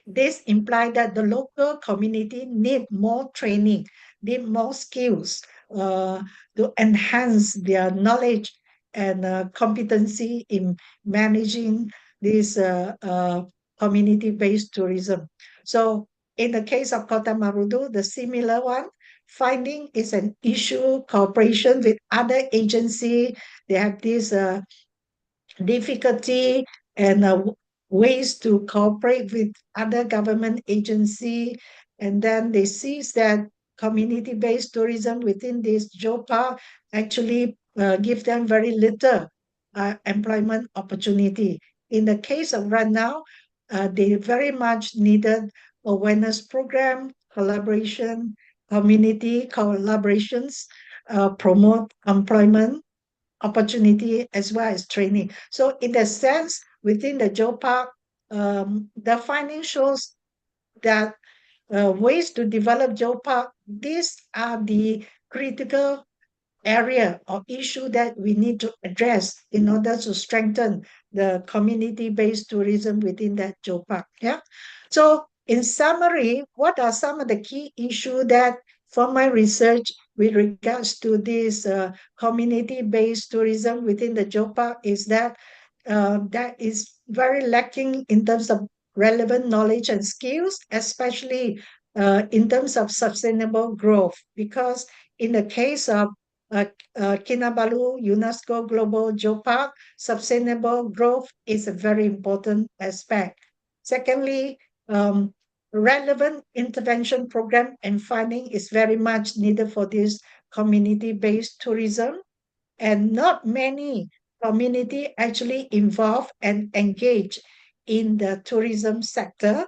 This implies that the local community need more training, need more skills to enhance their knowledge and competency in managing this community-based tourism. So in the case of Kota Marudu, the similar one, finding is an issue, cooperation with other agency. They have this difficulty and ways to cooperate with other government agency, and then they see that community-based tourism within this JOPA actually give them very little employment opportunity. In the case of right now, they very much needed awareness program, collaboration, community collaborations, promote employment opportunity as well as training. So in that sense, within the Geopark, the finding shows that ways to develop Geopark, these are the critical area or issue that we need to address in order to strengthen the community-based tourism within that geopark. Yeah. So in summary, what are some of the key issues that from my research with regards to this community-based tourism within the geopark is that that is very lacking in terms of relevant knowledge and skills, especially in terms of sustainable growth. Because in the case of uh, Kinabalu UNESCO Global Geopark, sustainable growth is a very important aspect. Secondly, relevant intervention program and funding is very much needed for this community-based tourism, and not many community actually involved and engaged in the tourism sector.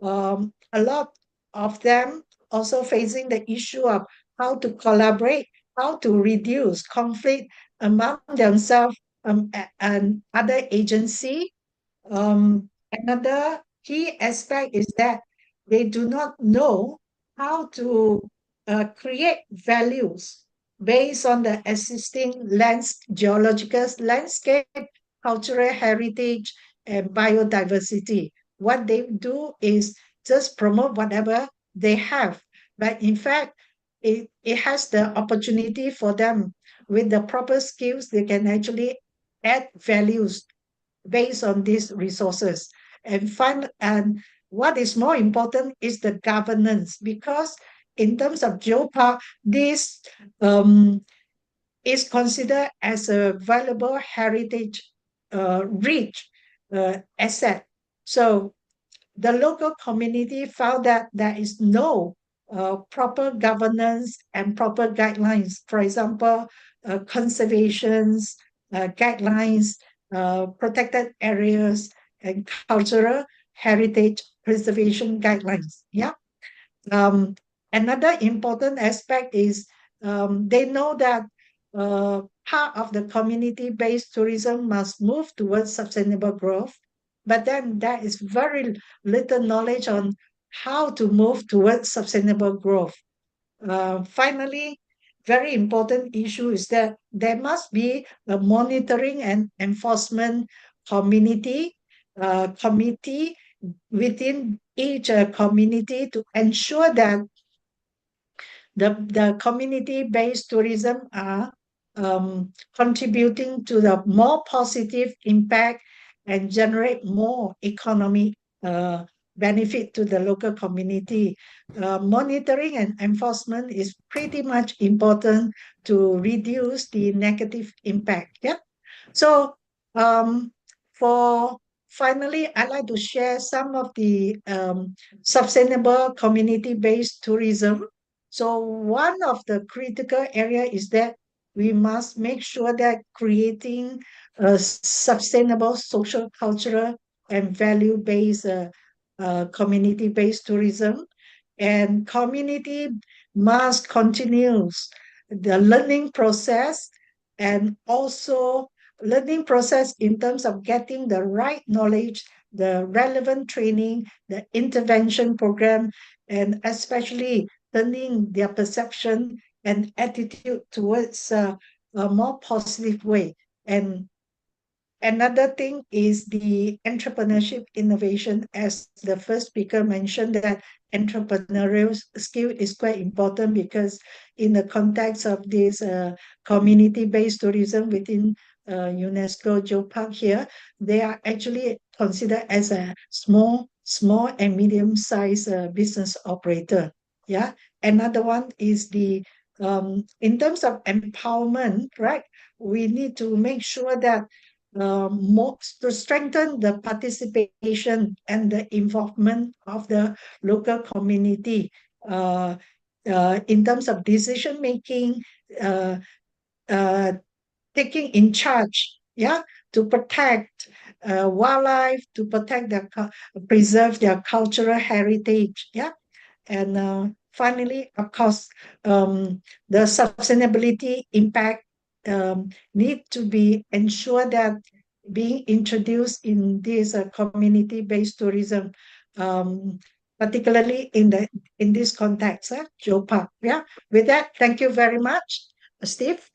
A lot of them also facing the issue of how to collaborate, how to reduce conflict among themselves and other agency. Another key aspect is that they do not know how to create values based on the existing geological landscape, cultural heritage, and biodiversity. What they do is just promote whatever they have. But in fact, it has the opportunity for them with the proper skills, they can actually add values based on these resources. And what is more important is the governance, because in terms of geopark, this is considered as a valuable heritage rich asset. So the local community found that there is no proper governance and proper guidelines. For example, conservations guidelines, protected areas, and cultural heritage preservation guidelines. Yeah. Um, Another important aspect is they know that part of the community-based tourism must move towards sustainable growth, but then there is very little knowledge on how to move towards sustainable growth. Finally, very important issue is that there must be a monitoring and enforcement committee within each community to ensure that the community-based tourism are contributing to the more positive impact and generate more economic benefit to the local community. Monitoring and enforcement is pretty much important to reduce the negative impact. Yeah. So for finally, I'd like to share some of the sustainable community-based tourism. So one of the critical area is that we must make sure that creating a sustainable social, cultural, and value-based community-based tourism, and community must continue the learning process, and also learning process in terms of getting the right knowledge, the relevant training, the intervention program, and especially turning their perception and attitude towards a more positive way. And another thing is the entrepreneurship innovation, as the first speaker mentioned, that entrepreneurial skill is quite important, because in the context of this community-based tourism within UNESCO Geopark here, they are actually considered as a small and medium-sized business operator. Yeah. Another one is the in terms of empowerment, right? We need to make sure that more to strengthen the participation and the involvement of the local community in terms of decision making, uh, uh, taking in charge, yeah, to protect wildlife, to protect preserve their cultural heritage, yeah. And finally, of course, the sustainability impact need to be ensured that being introduced in this community-based tourism, particularly in this context, Geopark. Yeah. With that, thank you very much. Steve?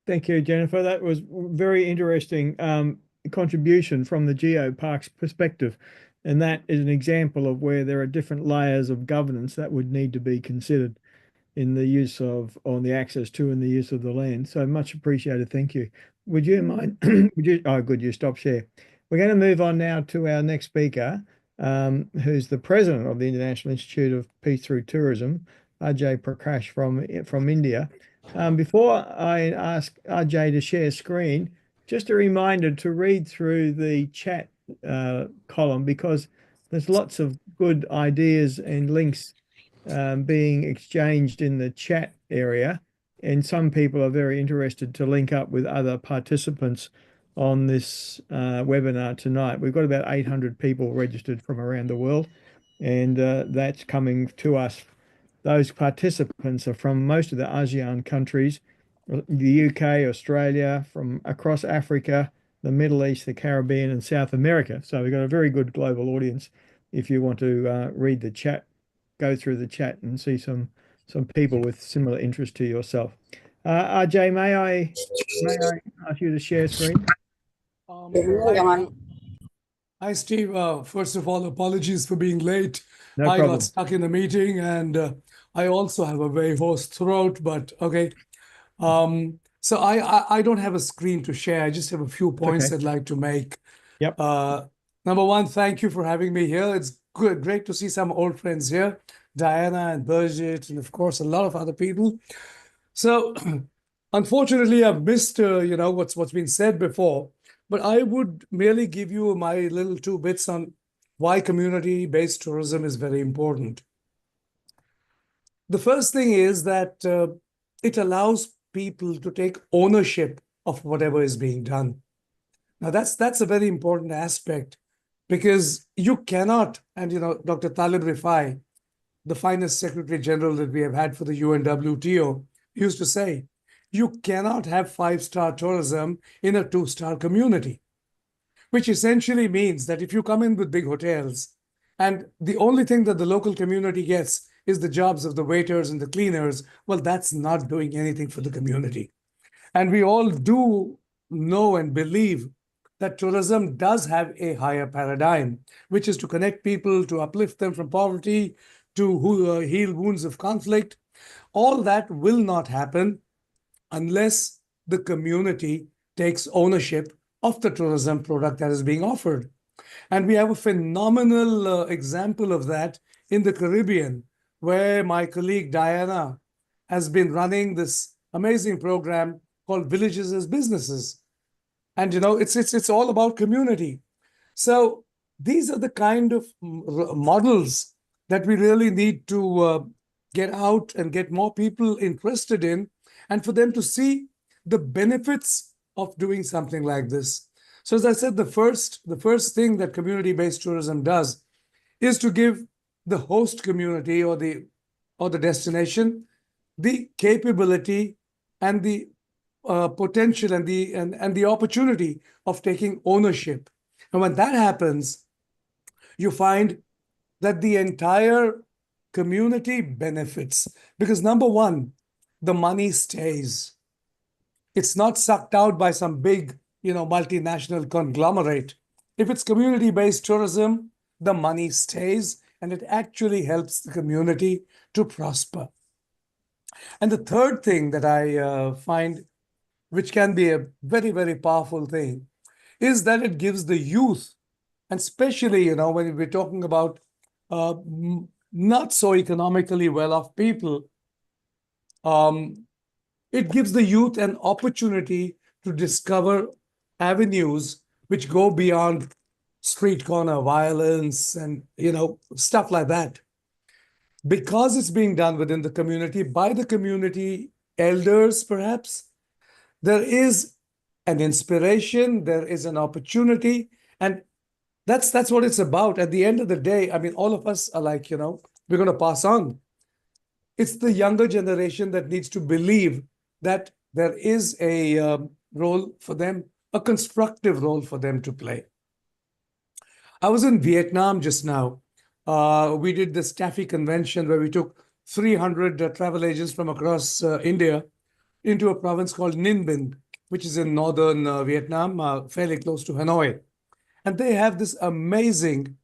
Thank you, Jennifer. That was very interesting contribution from the geopark's perspective. And that is an example of where there are different layers of governance that would need to be considered in the use of, on the access to and the use of the land. So much appreciated. Thank you. Would you mind? Oh, good. You stopped share. We're going to move on now to our next speaker, who's the president of the International Institute of Peace Through Tourism, Ajay Prakash from India. Before I ask Ajay to share screen, just a reminder to read through the chat column, because there's lots of good ideas and links being exchanged in the chat area. And some people are very interested to link up with other participants on this webinar tonight. We've got about 800 people registered from around the world, and that's coming to us. Those participants are from most of the ASEAN countries, the UK, Australia, from across Africa, the Middle East, the Caribbean, and South America. So we've got a very good global audience. If you want to read the chat, go through the chat and see some people with similar interest to yourself. Ajay, may I ask you to share screen?
Hi, Steve. First of all, apologies for being late.
No
I
problem.
got stuck in the meeting, and I also have a very hoarse throat, but okay. So I don't have a screen to share. I just have a few points
Okay.
I'd like to make.
Yep.
Number one, thank you for having me here. It's great to see some old friends here, Diana and Birgit, and of course, a lot of other people. So unfortunately, I've missed, what's been said before, but I would merely give you my little 2 bits on why community-based tourism is very important. The first thing is that it allows people to take ownership of whatever is being done. Now, that's a very important aspect, because you cannot, and Dr. Talib Rifai, the finest Secretary General that we have had for the UNWTO, used to say, you cannot have 5-star tourism in a 2-star community, which essentially means that if you come in with big hotels and the only thing that the local community gets is the jobs of the waiters and the cleaners, well, that's not doing anything for the community. And we all do know and believe that tourism does have a higher paradigm, which is to connect people, to uplift them from poverty, to heal wounds of conflict. All that will not happen unless the community takes ownership of the tourism product that is being offered. And we have a phenomenal example of that in the Caribbean, where my colleague Diana has been running this amazing program called Villages as Businesses. And it's all about community. So these are the kind of models that we really need to get out and get more people interested in, and for them to see the benefits of doing something like this. So as I said, the first thing that community-based tourism does is to give the host community or the destination the capability and the potential and the opportunity of taking ownership. And when that happens, you find that the entire community benefits, because number one, the money stays. It's not sucked out by some big, multinational conglomerate. If it's community-based tourism, the money stays, and it actually helps the community to prosper. And the third thing that I find, which can be a very, very powerful thing, is that it gives the youth, and especially, when we're talking about not so economically well-off people, it gives the youth an opportunity to discover avenues which go beyond street corner violence and, stuff like that. Because it's being done within the community, by the community elders, perhaps, there is an inspiration, there is an opportunity, and that's what it's about. At the end of the day, I mean, all of us are like, we're going to pass on. It's the younger generation that needs to believe that there is a role for them, a constructive role for them to play. I was in Vietnam just now. We did this Taffy convention where we took 300 travel agents from across India into a province called Ninh Bình, which is in northern Vietnam, fairly close to Hanoi. And they have this amazing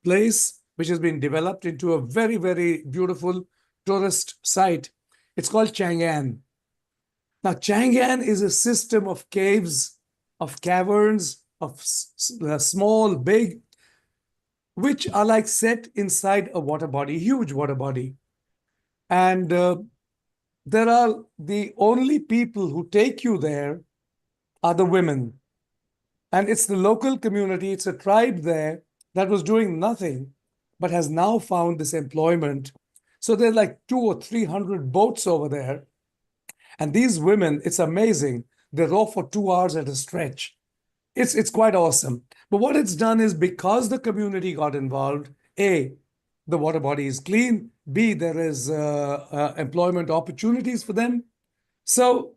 place which has been developed into a very, very beautiful tourist site. It's called Chang'an. Now, Chang'an is a system of caves, of caverns, of small, big, which are like set inside a water body, huge water body. And there are the only people who take you there are the women. And it's the local community, it's a tribe there that was doing nothing, but has now found this employment. So there are like 200 or 300 boats over there. And these women, it's amazing. They row for 2 hours at a stretch. It's quite awesome. But what it's done is because the community got involved, A, the water body is clean. B, there is employment opportunities for them. So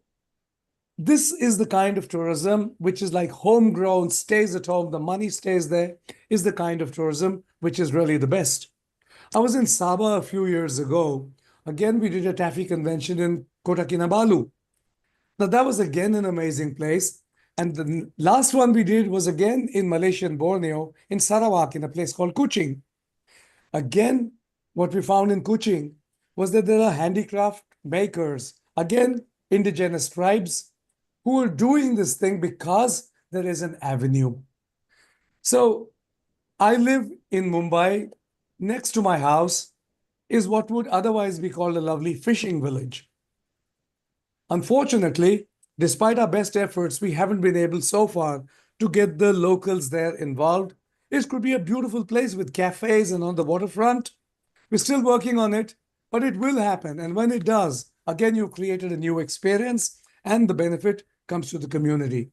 this is the kind of tourism which is like homegrown, stays at home, the money stays there, is the kind of tourism which is really the best. I was in Sabah a few years ago. Again, we did a taffy convention in Kota Kinabalu. Now, that was again an amazing place. And the last one we did was again in Malaysian Borneo, in Sarawak, in a place called Kuching. Again, what we found in Kuching was that there are handicraft makers, again, indigenous tribes, who are doing this thing because there is an avenue. So I live in Mumbai. Next to my house is what would otherwise be called a lovely fishing village. Unfortunately, despite our best efforts, we haven't been able so far to get the locals there involved. It could be a beautiful place with cafes and on the waterfront. We're still working on it, but it will happen. And when it does, again, you've created a new experience and the benefit comes to the community.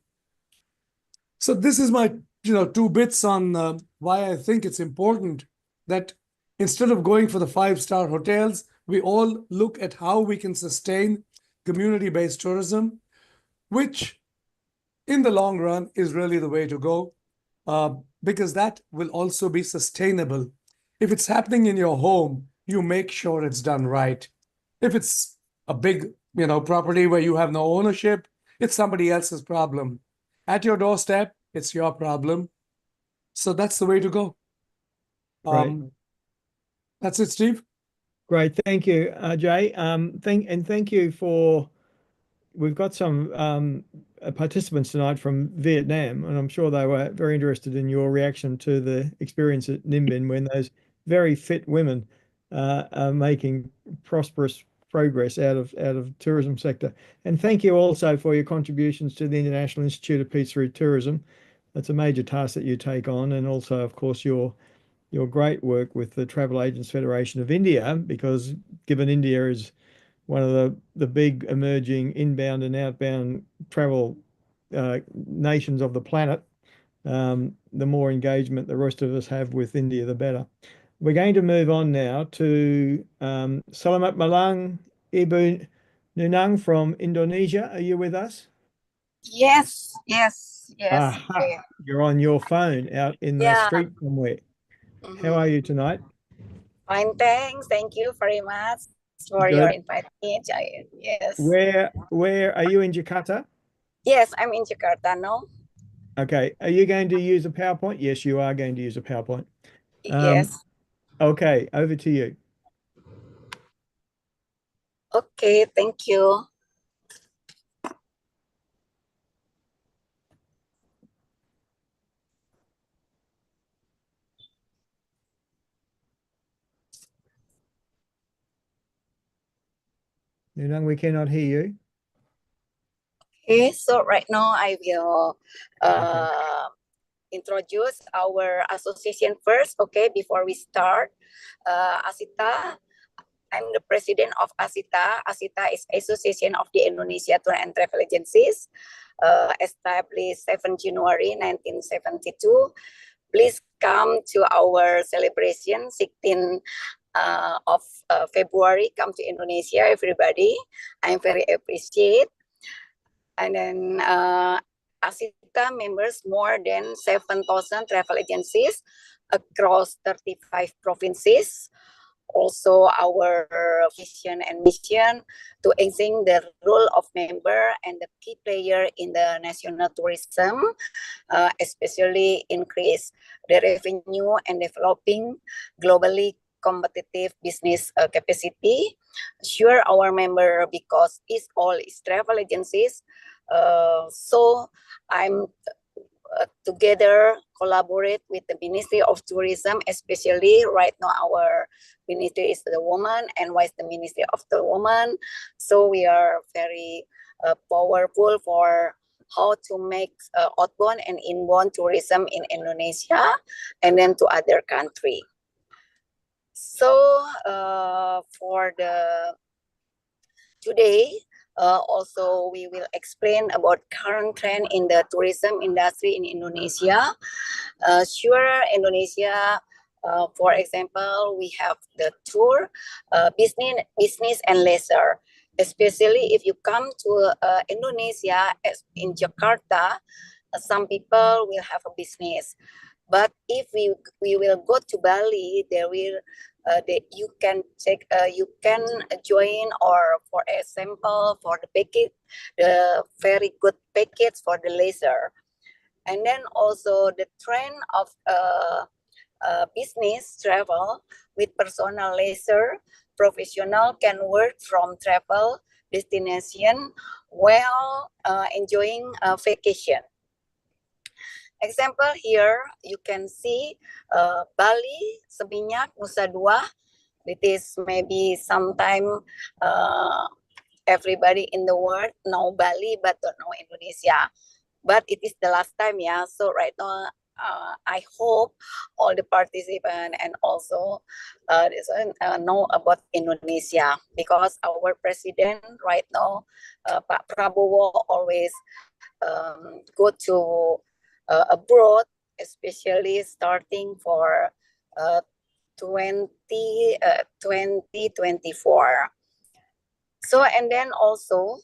So this is my 2 bits on why I think it's important that instead of going for the 5-star hotels, we all look at how we can sustain community-based tourism, which in the long run is really the way to go, because that will also be sustainable. If it's happening in your home, you make sure it's done right. If it's a big property where you have no ownership, it's somebody else's problem. At your doorstep, it's your problem. So that's the way to go.
Right.
That's it, Steve.
Great. Thank you, Jay. Thank you for, we've got some participants tonight from Vietnam, and I'm sure they were very interested in your reaction to the experience at Ninh Bình when those very fit women are making prosperous progress out of tourism sector. And thank you also for your contributions to the International Institute of Peace through Tourism. That's a major task that you take on, and also, of course, your great work with the Travel Agents Federation of India, because given India is one of the big emerging inbound and outbound travel nations of the planet, the more engagement the rest of us have with India, the better. We're going to move on now to Selamat Malam, Ibu Nunang from Indonesia. Are you with us?
Yes.
Aha, you're on your phone out in the street somewhere. How are you tonight?
Fine, thanks. Thank you very much for your invitation. Yes.
Where are you in Jakarta?
Yes, I'm in Jakarta now.
Okay. Are you going to use a PowerPoint? Yes, you are going to use a PowerPoint.
Yes.
Okay, over to you.
Okay, thank you.
Nunang, we cannot hear you.
Okay, so right now I will introduce our association first, okay, before we start. ASITA, I'm the president of ASITA. ASITA is Association of the Indonesia Tour and Travel Agencies, established 7 January 1972. Please come to our celebration, 16 of February. Come to Indonesia, everybody. I'm very appreciate. And then ASITA members more than 7,000 travel agencies across 35 provinces. also our vision and mission to extend the role of member and the key player in the national tourism, especially increase the revenue and developing globally competitive business capacity. Sure, our member, because it's all is travel agencies. So I'm together collaborate with the Ministry of Tourism, especially right now our ministry is the woman and vice the Ministry of the Woman. So we are very powerful for how to make outbound and inbound tourism in Indonesia and then to other country. So for the today, also we will explain about current trend in the tourism industry in Indonesia. Sure, Indonesia, for example, we have the tour, business and leisure. Especially if you come to Indonesia, as in Jakarta, some people will have a business. But if we will go to Bali, there will you can check you can join, or for example for the package, the very good package for the leisure. And then also the trend of business travel with personal leisure. Professional can work from travel destination while enjoying a vacation. Example here, you can see Bali, Seminyak, Nusa Dua. It is maybe sometime everybody in the world know Bali but don't know Indonesia. But it is the last time, yeah. So right now, I hope all the participants and also know about Indonesia, because our president right now, Pak Prabowo, always go to abroad, especially starting for 2024. So, and then also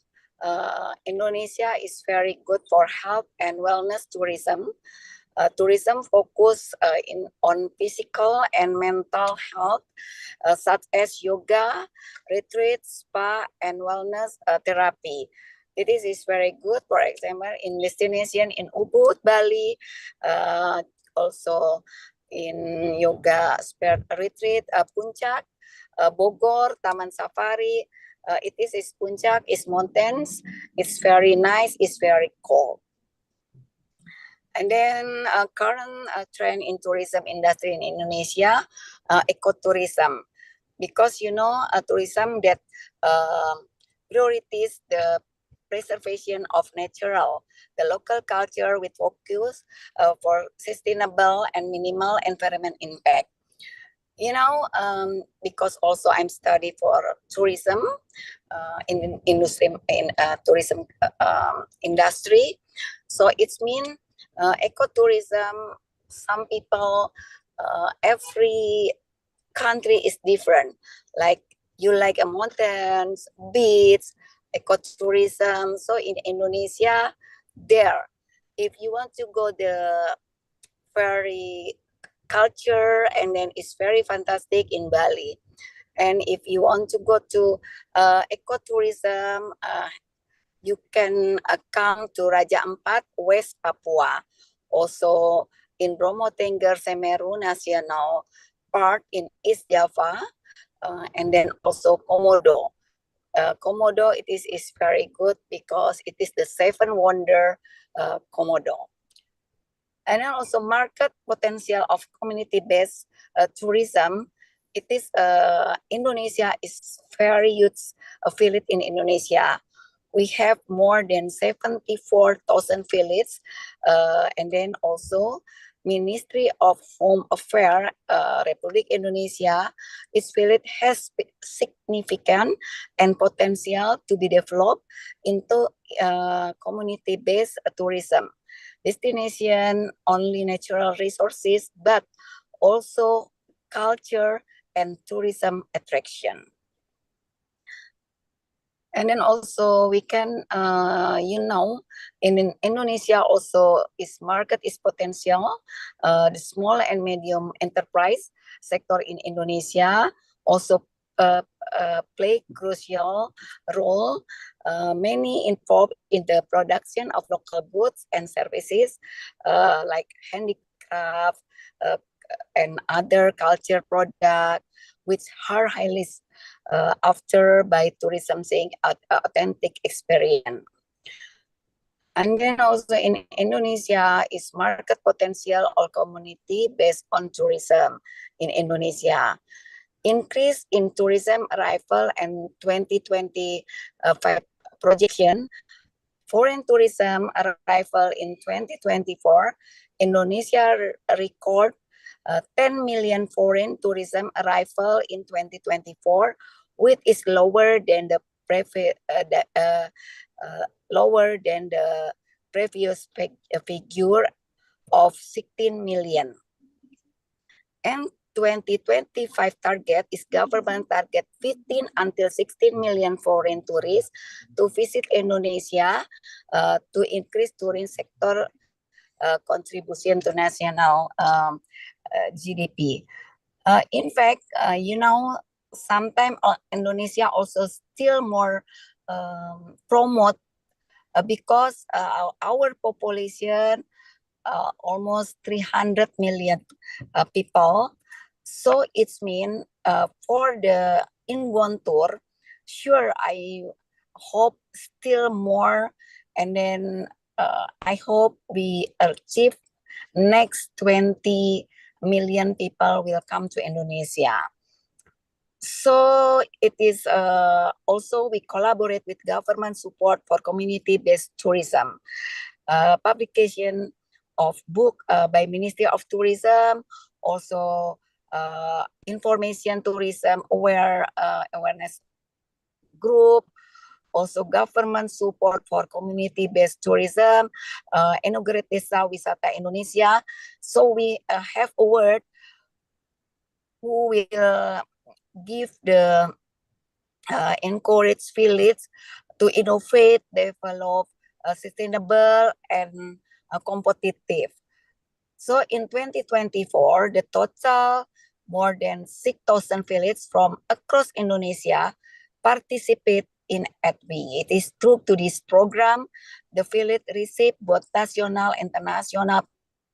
Indonesia is very good for health and wellness tourism. Tourism focus on physical and mental health, such as yoga, retreat, spa, and wellness therapy. This is very good, for example, in destination in Ubud, Bali, also in yoga spirit retreat, Puncak, Bogor, Taman Safari. It is Puncak, is mountains, it's very nice, it's very cold. And then current trend in tourism industry in Indonesia, ecotourism, because you know tourism that priorities the preservation of natural, the local culture with focus for sustainable and minimal environment impact. You know, because also I'm studying for tourism in industry in tourism industry, so it's mean ecotourism. Some people, every country is different. Like you like a mountains, beach, ecotourism. So in Indonesia, there, if you want to go the very culture, and then it's very fantastic in Bali. And if you want to go to ecotourism, you can come to Raja Ampat, West Papua. Also in Bromo Tengger Semeru National Park in East Java, and then also Komodo. Komodo, it is very good because it is the seven wonder Komodo. And then also market potential of community-based tourism. It is Indonesia is very huge affiliate in Indonesia. We have more than 74,000 villages, and then also Ministry of Home Affairs, Republic Indonesia, its village has significant and potential to be developed into community-based tourism. Destination only natural resources, but also culture and tourism attraction. And then also we can, you know, in Indonesia also its market is potential. The small and medium enterprise sector in Indonesia also play crucial role, many involved in the production of local goods and services like handicraft and other culture products, which are highly after by tourism saying authentic experience. And then also in Indonesia is market potential or community based on tourism in Indonesia. Increase in tourism arrival and 2025 projection. Foreign tourism arrival in 2024, Indonesia record 10 million foreign tourism arrival in 2024, which is lower than the previous figure of 16 million. And 2025 target is government target 15 until 16 million foreign tourists to visit Indonesia to increase tourism sector contribution to national GDP. In fact, sometimes Indonesia also still more promote because our population almost 300 million people. So it's mean for the inbound tour, sure, I hope still more. And then I hope we achieve next 20 million people will come to Indonesia. So it is also we collaborate with government support for community-based tourism. Publication of book by Ministry of Tourism, also information tourism awareness group, also government support for community-based tourism, inaugurate Desa Wisata Indonesia. So we have a word who will give the encourage village to innovate, develop sustainable and competitive. So in 2024, the total more than 6,000 villages from across Indonesia participate in ADB. It is true to this program, the village receive both national and international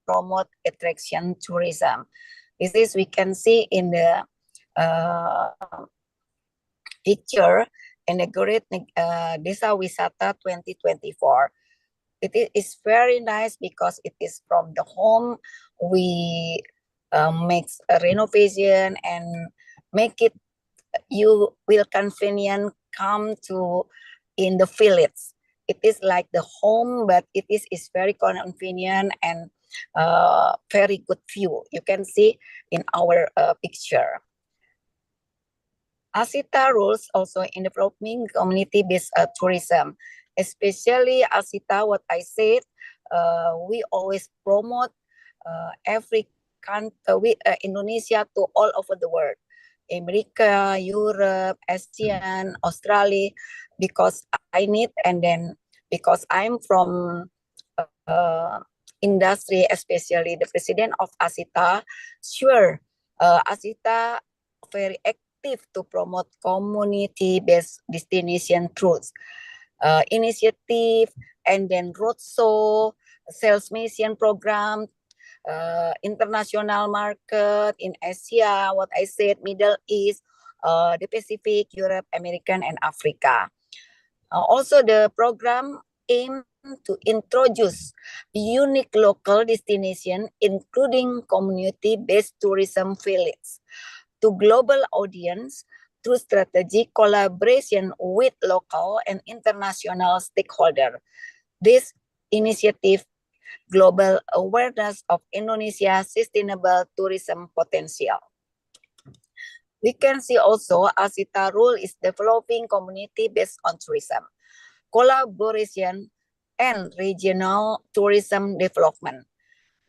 promote attraction tourism. This is we can see in the picture in the Great Desa Wisata 2024. It is very nice because it is from the home. We make a renovation and make it, you will convenient come to in the village. It is like the home, but it is very convenient and very good view. You can see in our picture. Asita rules also in developing community-based tourism, especially Asita, what I said, we always promote every country, Indonesia to all over the world, America, Europe, ASEAN, Australia, because I need, and then because I'm from industry, especially the president of Asita, sure, Asita very active to promote community-based destination tours, initiative, and then roadshow, sales mission program, international market in Asia, what I said, Middle East, the Pacific, Europe, American, and Africa. Also, the program aims to introduce unique local destination, including community-based tourism village, to global audience through strategic collaboration with local and international stakeholders. This initiative global awareness of Indonesia's sustainable tourism potential. We can see also Asita rule is developing community based on tourism, collaboration, and regional tourism development.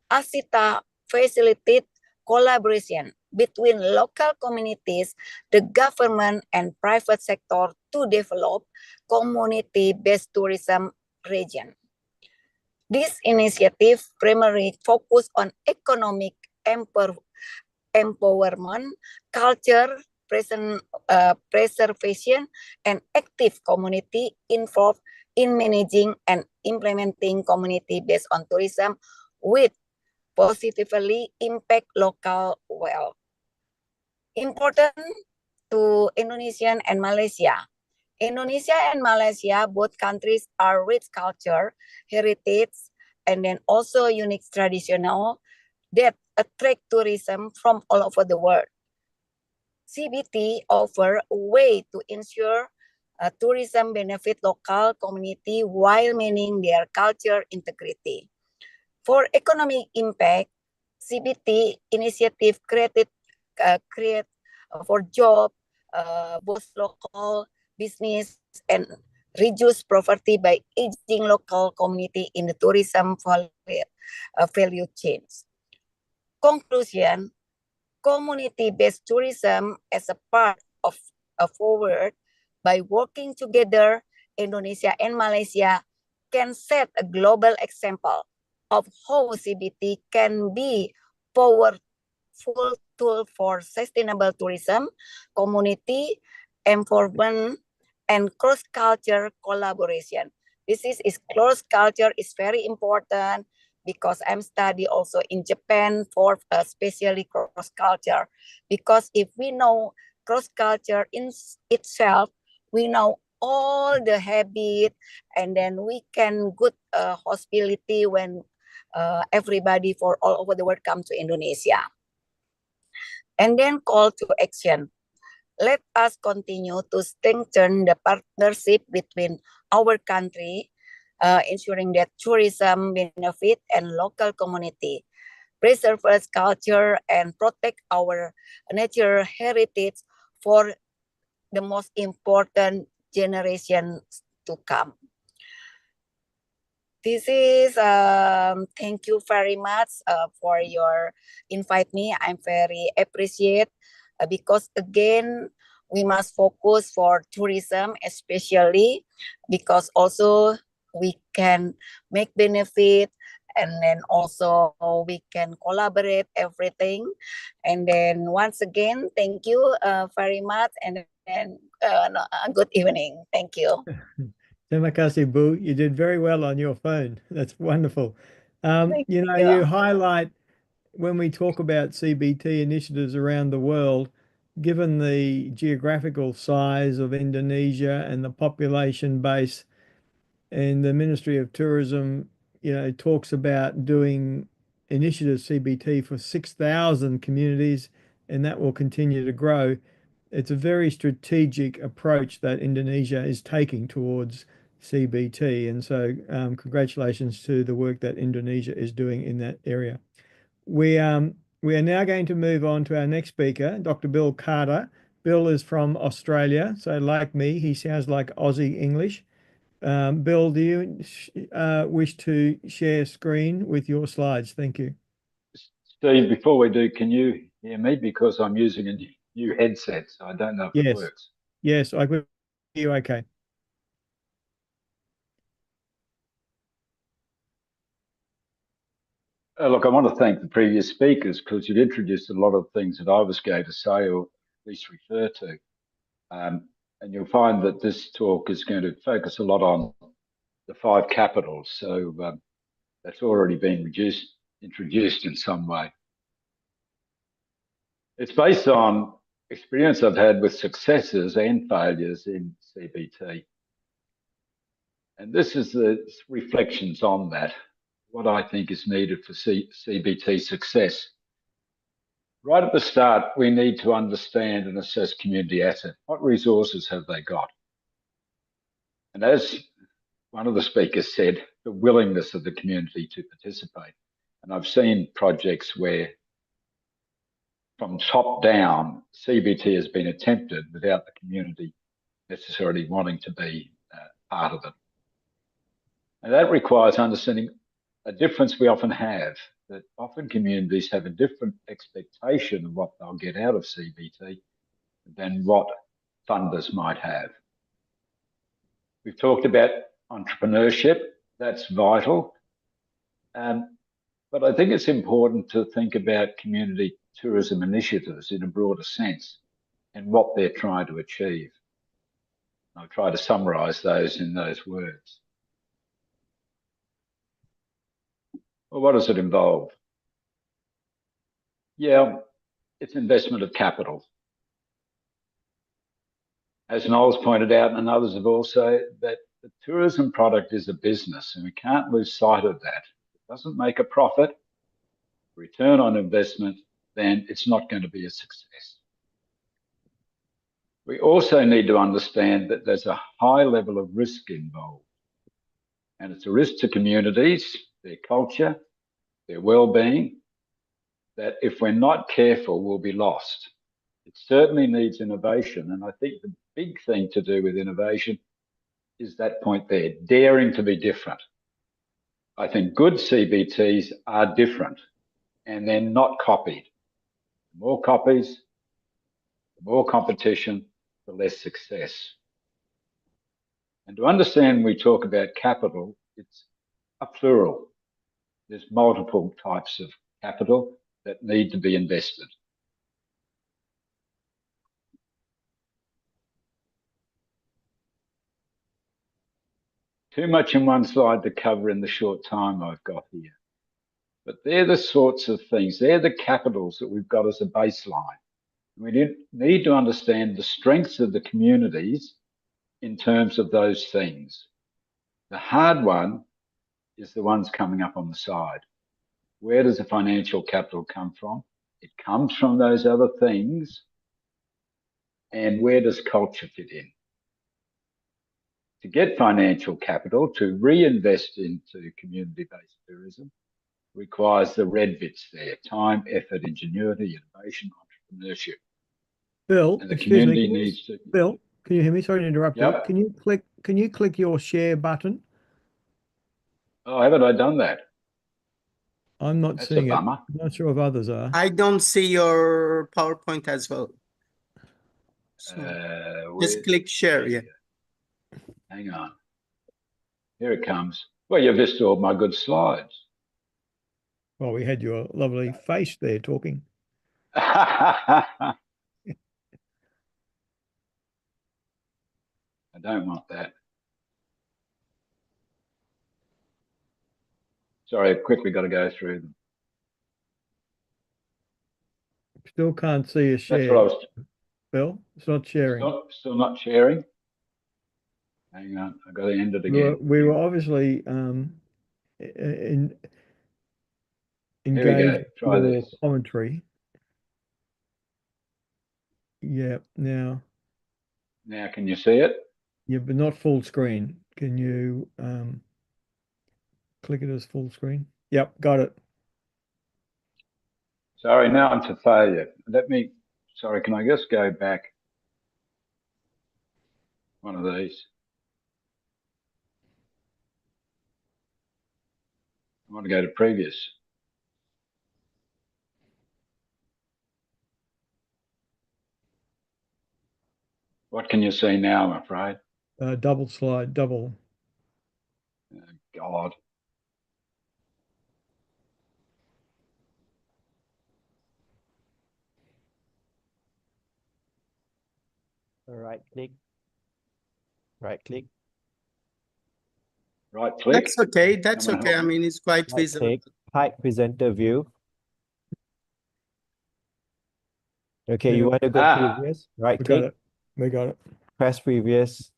Asita facilitate collaboration between local communities, the government, and private sector to develop community-based tourism region. This initiative primarily focus on economic empowerment, culture, preservation, and active community involved in managing and implementing community-based on tourism with positively impact local well. Important to Indonesia and Malaysia. Indonesia and Malaysia, both countries are rich culture, heritage, and then also unique traditional that attract tourism from all over the world. CBT offer a way to ensure tourism benefit local community while maintaining their culture integrity. For economic impact, CBT initiative create for job, both local business and reduce poverty by aging local community in the tourism value chains. Conclusion, community-based tourism as a part of a forward by working together, Indonesia and Malaysia can set a global example of how CBT can be powerful tool for sustainable tourism, community involvement, and cross-culture collaboration. This is cross-culture is very important because I'm study also in Japan for especially cross-culture. Because if we know cross-culture in itself, we know all the habit, and then we can good hospitality when everybody for all over the world come to Indonesia. And then call to action. Let us continue to strengthen the partnership between our country, ensuring that tourism benefit and local community, preserve culture and protect our nature heritage for the most important generations to come. This is thank you very much for your invite me. I'm very appreciate because again we must focus for tourism, especially because also we can make benefit, and then also we can collaborate everything. And then once again, thank you very much, and then good evening. Thank you.
Terima kasih, Bu. You did very well on your phone. That's wonderful.
Thank
You know,
you.
you highlight when we talk about CBT initiatives around the world, given the geographical size of Indonesia and the population base, and the Ministry of Tourism, you know, talks about doing initiatives CBT for 6,000 communities, and that will continue to grow. It's a very strategic approach that Indonesia is taking towards CBT. And so congratulations to the work that Indonesia is doing in that area. We are now going to move on to our next speaker, Dr. Bill Carter. Bill is from Australia, so like me, he sounds like Aussie English. Bill, do you wish to share screen with your slides? Thank you.
Steve, before we do, can you hear me? Because I'm using a new headset, so I don't know if it works.
Yes, I could hear you okay.
Look, I want to thank the previous speakers because you've introduced a lot of things that I was going to say or at least refer to. And you'll find that this talk is going to focus a lot on the 5 capitals. So that's already been introduced in some way. It's based on experience I've had with successes and failures in CBT. And this is the reflections on that, what I think is needed for CBT success. Right at the start, we need to understand and assess community asset. What resources have they got? And as one of the speakers said, the willingness of the community to participate. And I've seen projects where from top down, CBT has been attempted without the community necessarily wanting to be part of it. And that requires understanding a difference we often have, that often communities have a different expectation of what they'll get out of CBT than what funders might have. We've talked about entrepreneurship, that's vital. But I think it's important to think about community tourism initiatives in a broader sense. and what they're trying to achieve. I'll try to summarize those in those words. Well, what does it involve? Yeah, it's investment of capital. As Noel's pointed out, and others have also, that the tourism product is a business, and we can't lose sight of that. If it doesn't make a profit, return on investment, then it's not going to be a success. We also need to understand that there's a high level of risk involved, and it's a risk to communities, their culture, their well-being, that if we're not careful, we'll be lost. It certainly needs innovation, and I think the big thing to do with innovation is that point there, daring to be different. I think good CBTs are different, and they're not copied. The more copies, the more competition, the less success. And to understand when we talk about capital, it's a plural. There's multiple types of capital that need to be invested. Too much in one slide to cover in the short time I've got here. But they're the sorts of things, they're the capitals that we've got as a baseline. We need to understand the strengths of the communities in terms of those things. The hard one is the ones coming up on the side. Where does the financial capital come from? It comes from those other things. And where does culture fit in? To get financial capital to reinvest into community-based tourism requires the red bits there: time, effort, ingenuity, innovation, entrepreneurship.
Bill,
And the
excuse me,
community needs to.
Bill, can you hear me? Sorry to interrupt you.
Yep.
Can you click your share button?
Oh, haven't I done that?
I'm not
That's
seeing
a
it.
bummer.
I'm not sure if others are.
I don't see your PowerPoint as well. So just click share. Yeah.
Hang on. Here it comes. Well, you've missed all my good slides.
Well, we had your lovely face there talking.
I don't want that. Sorry, I've quickly got to go through them.
Still can't see a share.
That's what I was.
Bill, it's not sharing.
Still not sharing. Hang on, I've got to end it again.
We were obviously engaged
Try
in
this.
commentary. Yeah, now.
Now, can you see it?
Yeah, but not full screen. Can you click it as full screen? Yep, got it.
Sorry, now I'm to failure. Sorry, can I just go back one of these? I want to go to previous. What can you see now, I'm afraid?
Double slide, double.
Oh, God.
Right click. Right click.
Right click.
That's okay. That's okay. I mean, it's quite
Right
visible.
click. Hide presenter view. Okay, you want to go previous? Right
We
click.
got it. We got it.
Press previous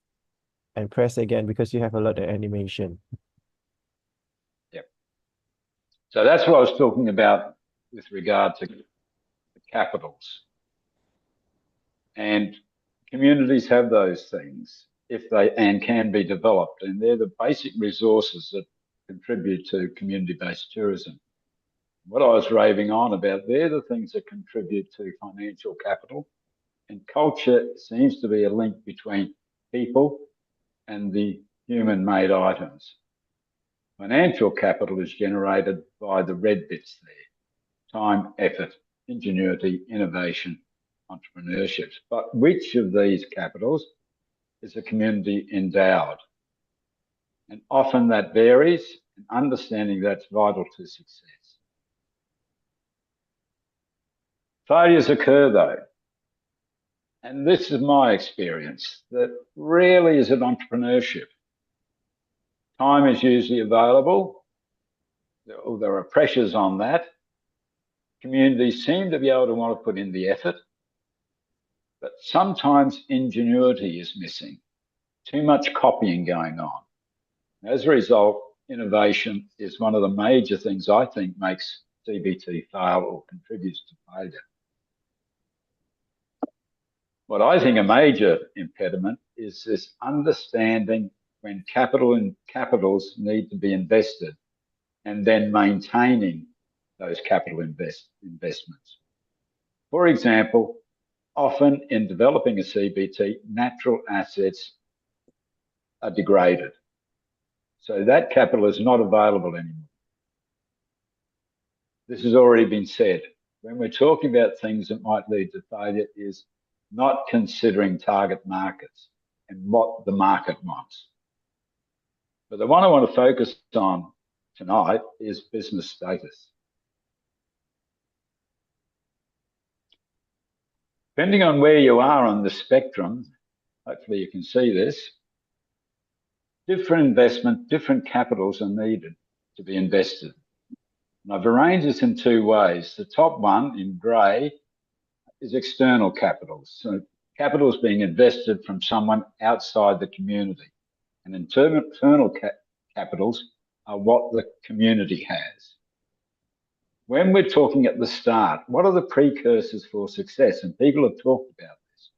and press again because you have a lot of animation.
Yep. So that's what I was talking about with regard to the capitals. And communities have those things if they can be developed, and they're the basic resources that contribute to community-based tourism. What I was raving on about, they're the things that contribute to financial capital, and culture seems to be a link between people and the human-made items. Financial capital is generated by the red bits there: time, effort, ingenuity, innovation, entrepreneurship. But which of these capitals is a community endowed? And often that varies, and understanding that's vital to success. Failures occur though. And this is my experience, that rarely is it entrepreneurship. Time is usually available. There are pressures on that. Communities seem to be able to want to put in the effort, but sometimes ingenuity is missing. Too much copying going on. As a result, innovation is one of the major things I think makes CBT fail or contributes to failure. What I think a major impediment is this understanding when capitals need to be invested and then maintaining those capital investments. For example, often in developing a CBT, natural assets are degraded. So that capital is not available anymore. This has already been said. When we're talking about things that might lead to failure is not considering target markets and what the market wants. But the one I want to focus on tonight is business status. Depending on where you are on the spectrum, hopefully you can see this, different capitals are needed to be invested. And I've arranged this in two ways. The top one in grey is external capitals. So capitals being invested from someone outside the community. And internal capitals are what the community has. When we're talking at the start, what are the precursors for success? And people have talked about this.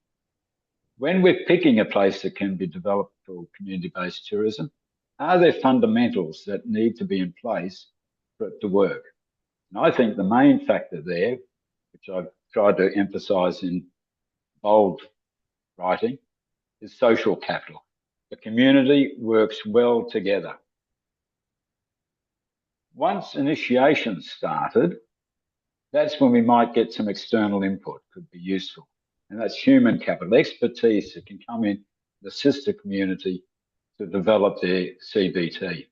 When we're picking a place that can be developed for community-based tourism, are there fundamentals that need to be in place for it to work? And I think the main factor there, which I've tried to emphasize in bold writing, is social capital. The community works well together. Once initiation started, that's when we might get some external input, could be useful. And that's human capital, expertise that can come in the sister community to develop their CBT.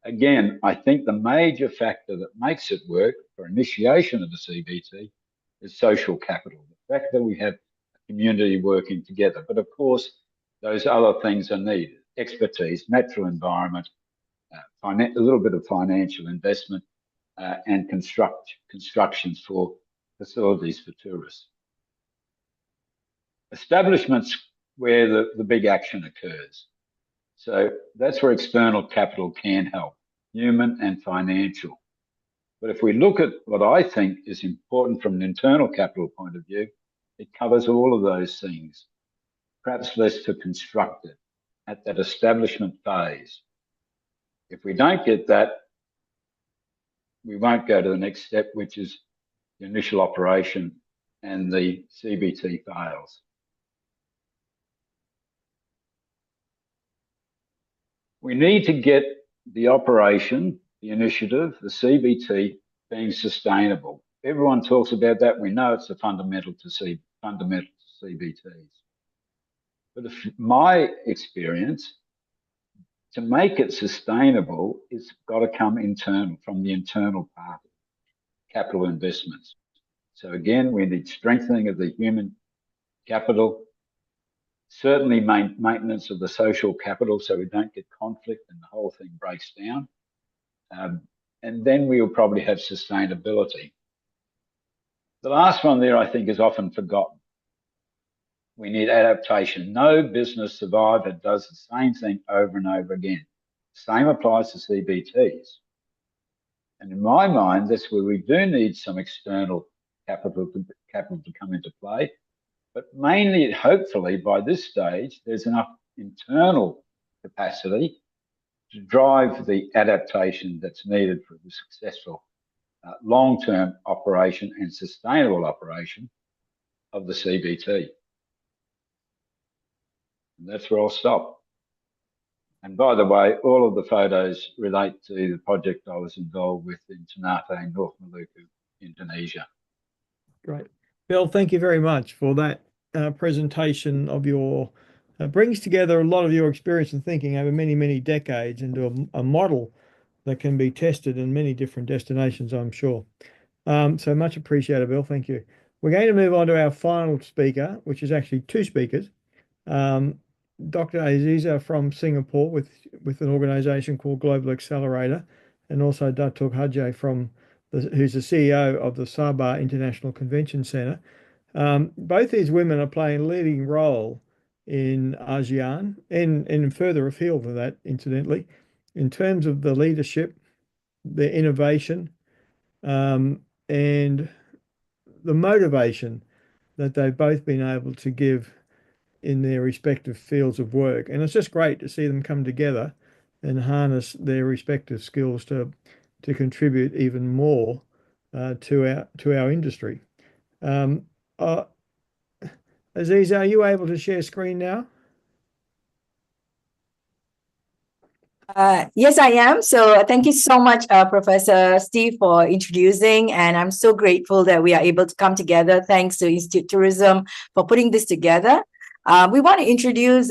Again, I think the major factor that makes it work for initiation of the CBT is social capital, the fact that we have a community working together. But of course, those other things are needed: expertise, natural environment, a little bit of financial investment, and constructions for facilities for tourists. Establishments where the big action occurs. So that's where external capital can help, human and financial. But if we look at what I think is important from an internal capital point of view, it covers all of those things, perhaps less to construct it at that establishment phase. If we don't get that, we won't go to the next step, which is the initial operation, and the CBT fails. We need to get the operation, the initiative, the CBT being sustainable. Everyone talks about that. We know it's a fundamental to CBTs. But my experience, to make it sustainable, it's got to come internal, from the internal part of capital investments. So again, we need strengthening of the human capital, certainly maintenance of the social capital so we don't get conflict and the whole thing breaks down. And then we will probably have sustainability. The last one there, I think, is often forgotten. We need adaptation. No business survivor does the same thing over and over again. Same applies to CBTs. And in my mind, that's where we do need some external capital to come into play. But mainly, hopefully, by this stage, there's enough internal capacity to drive the adaptation that's needed for the successful long-term operation and sustainable operation of the CBT. And that's where I'll stop. And by the way, all of the photos relate to the project I was involved with in Ternate, North Maluku, Indonesia.
Great. Bill, thank you very much for that presentation of your, brings together a lot of your experience and thinking over many, many decades into a model that can be tested in many different destinations, I'm sure. So much appreciated, Bill. Thank you. We're going to move on to our final speaker, which is actually two speakers. Dr. Aziza from Singapore with an organization called Global Accelerator, and also Datuk Hajay who's the CEO of the Sabah International Convention Center. Both these women are playing a leading role in ASEAN and further afield than that, incidentally, in terms of the leadership, the innovation, and the motivation that they've both been able to give in their respective fields of work. And it's just great to see them come together and harness their respective skills to contribute even more to our industry. Aziz, are you able to share screen now?
Yes, I am. So thank you so much, Professor Steve, for introducing. And I'm so grateful that we are able to come together. Thanks to Institute Tourism for putting this together. We want to introduce,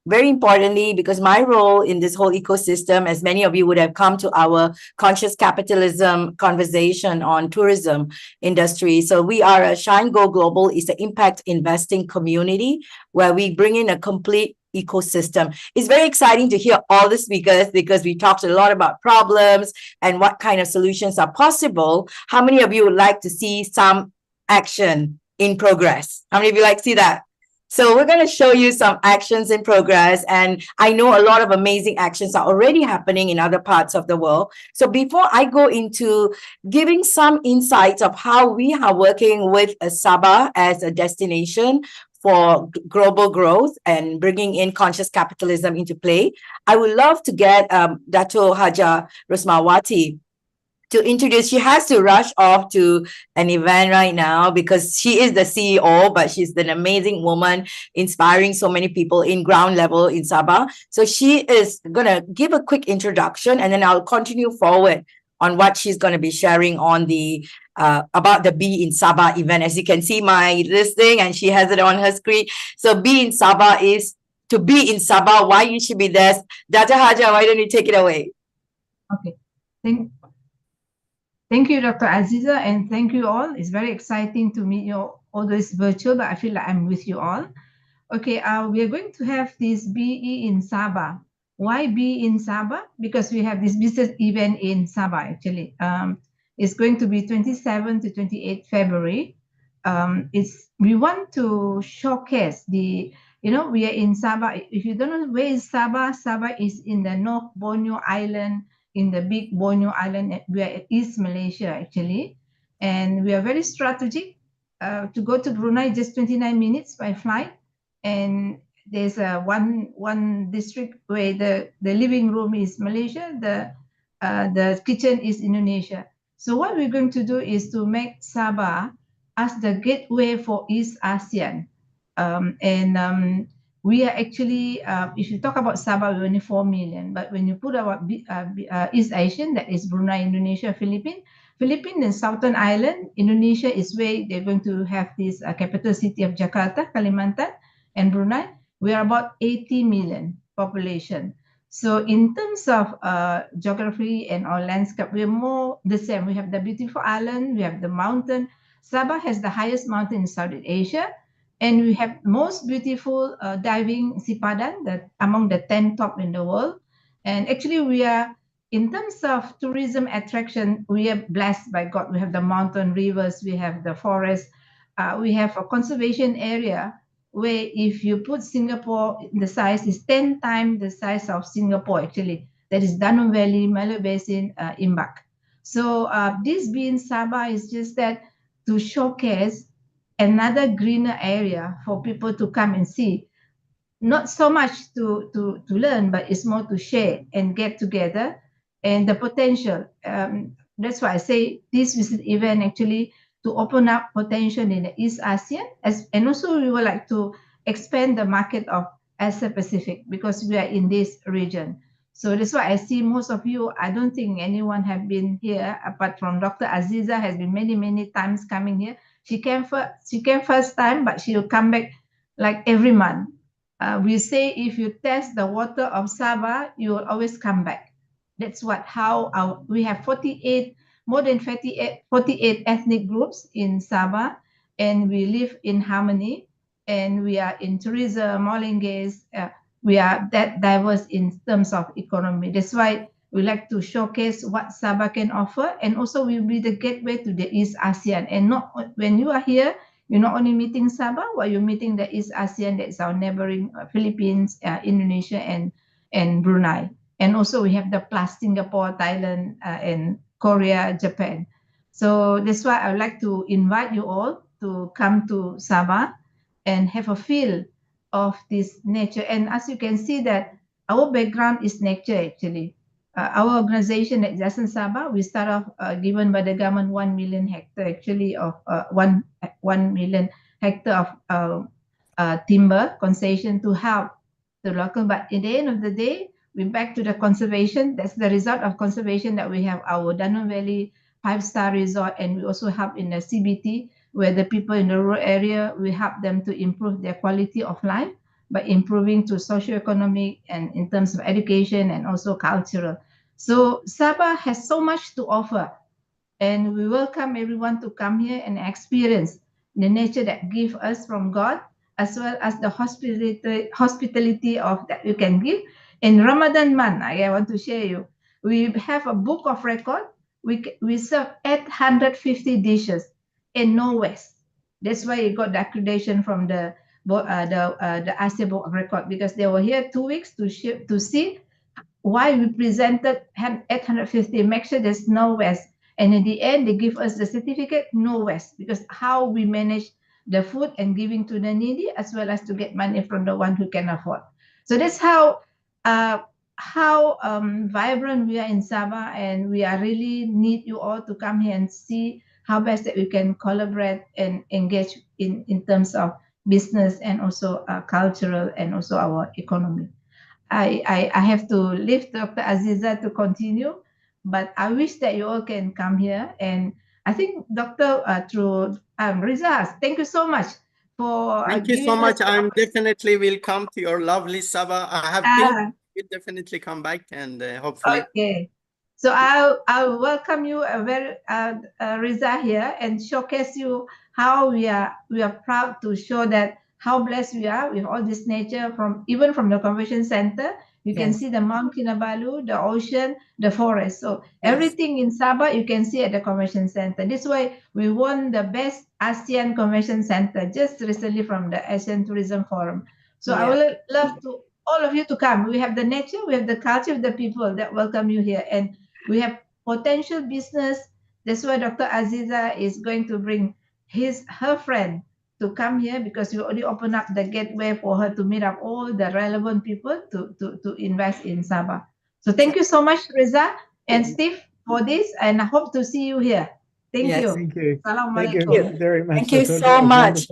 very importantly, because my role in this whole ecosystem, as many of you would have come to our conscious capitalism conversation on tourism industry. So we are a Shine Go Global is the impact investing community where we bring in a complete ecosystem. It's very exciting to hear all the speakers because we talked a lot about problems and what kind of solutions are possible. How many of you would like to see some action in progress? How many of you like to see that? So we're going to show you some actions in progress. And I know a lot of amazing actions are already happening in other parts of the world. So before I go into giving some insights of how we are working with Sabah as a destination for global growth and bringing in conscious capitalism into play, I would love to get Dato' Haja Rosmawati to introduce. She has to rush off to an event right now because she is the CEO, but she's an amazing woman, inspiring so many people in ground level in Sabah. So she is going to give a quick introduction, and then I'll continue forward on what she's going to be sharing on the about the Be in Sabah event. As you can see my listing, and she has it on her screen. So Be in Sabah is to be in Sabah, why you should be there. Dato' Haja, why don't you take it away?
Okay. Thank you, Dr. Aziza, and thank you all. It's very exciting to meet you all this virtual, but I feel like I'm with you all. Okay, we are going to have this BE in Sabah. Why be in Sabah? Because we have this business event in Sabah, actually. It's going to be 27 to 28 February. We want to showcase we are in Sabah. If you don't know where is Sabah, Sabah is in the North Borneo Island, in the big Borneo Island. We are at East Malaysia, actually. And we are very strategic to go to Brunei, just 29 minutes by flight. And there's one district where the living room is Malaysia, the kitchen is Indonesia. So what we're going to do is to make Sabah as the gateway for East ASEAN. We are actually, if you talk about Sabah, we're only 4 million. But when you put about East Asian, that is Brunei, Indonesia, Philippines and Southern Island, Indonesia is where they're going to have this capital city of Jakarta, Kalimantan, and Brunei. We are about 80 million population. So in terms of geography and our landscape, we're more the same. We have the beautiful island, we have the mountain. Sabah has the highest mountain in Southeast Asia. And we have most beautiful diving sipadan, that among the 10 top in the world. And actually we are, in terms of tourism attraction, we are blessed by God. We have the mountain, rivers, we have the forest. We have a conservation area where if you put Singapore, the size is 10 times the size of Singapore, actually. That is Danum Valley, Malay Basin, Imbak. So this being Sabah is just that to showcase another greener area for people to come and see. Not so much to learn, but it's more to share and get together and the potential. That's why I say this visit event actually to open up potential in the East ASEAN, and also we would like to expand the market of Asia Pacific because we are in this region. So that's why I see most of you, I don't think anyone have been here apart from Dr. Aziza has been many, many times coming here. She came first time, but she will come back like every month. We say if you test the water of Sabah, you will always come back. That's we have more than 48 ethnic groups in Sabah, and we live in harmony, and we are in tourism, oil and gas. We are that diverse in terms of economy. That's why we like to showcase what Sabah can offer, and also we'll be the gateway to the East ASEAN. And not when you are here, you're not only meeting Sabah, but you're meeting the East ASEAN, that's our neighboring Philippines, Indonesia, and Brunei. And also we have the plus Singapore, Thailand, and Korea, Japan. So that's why I would like to invite you all to come to Sabah and have a feel of this nature. And as you can see that our background is nature actually. Our organization at Yayasan Sabah, we start off given by the government 1 million hectare actually of 1 million hectare of timber concession to help the local. But at the end of the day, we're back to the conservation. That's the result of conservation that we have our Danone Valley 5-star resort, and we also help in the CBT where the people in the rural area, we help them to improve their quality of life by improving to socioeconomic and in terms of education and also cultural. So Sabah has so much to offer, and we welcome everyone to come here and experience the nature that give us from God, as well as the hospitality of that you can give. In Ramadan month, I want to share you, we have a book of record. We serve 850 dishes in no waste. That's why it got the accreditation from the ASEAN Book of Record, because they were here 2 weeks to see why we presented 850, make sure there's no waste. And in the end, they give us the certificate, no waste, because how we manage the food and giving to the needy, as well as to get money from the one who can afford. So that's how vibrant we are in Sabah, and we are really need you all to come here and see how best that we can collaborate and engage in terms of business and also cultural and also our economy. I have to leave Dr. Aziza to continue, but I wish that you all can come here. And I think Dr. Riza, thank you so much for
Thank you so much. I'm definitely will come to your lovely Sabah. I have been. We'll definitely come back and hopefully.
Okay. So I'll welcome you very Riza here and showcase you how we are proud to show that how blessed we are with all this nature even from the convention center. You can see the Mount Kinabalu, the ocean, the forest. So everything in Sabah you can see at the convention center. This way we won the best ASEAN convention center just recently from the Asian Tourism Forum. So I would love to all of you to come. We have the nature, we have the culture, the people that welcome you here, and we have potential business. That's why Dr. Aziza is going to bring her friend to come here, because we already opened up the gateway for her to meet up all the relevant people to invest in Sabah. So thank you so much, Riza and Steve, for this, and I hope to see you here. Thank you.
Thank you.
Assalamualaikum.
Thank you very much.
Thank you so much.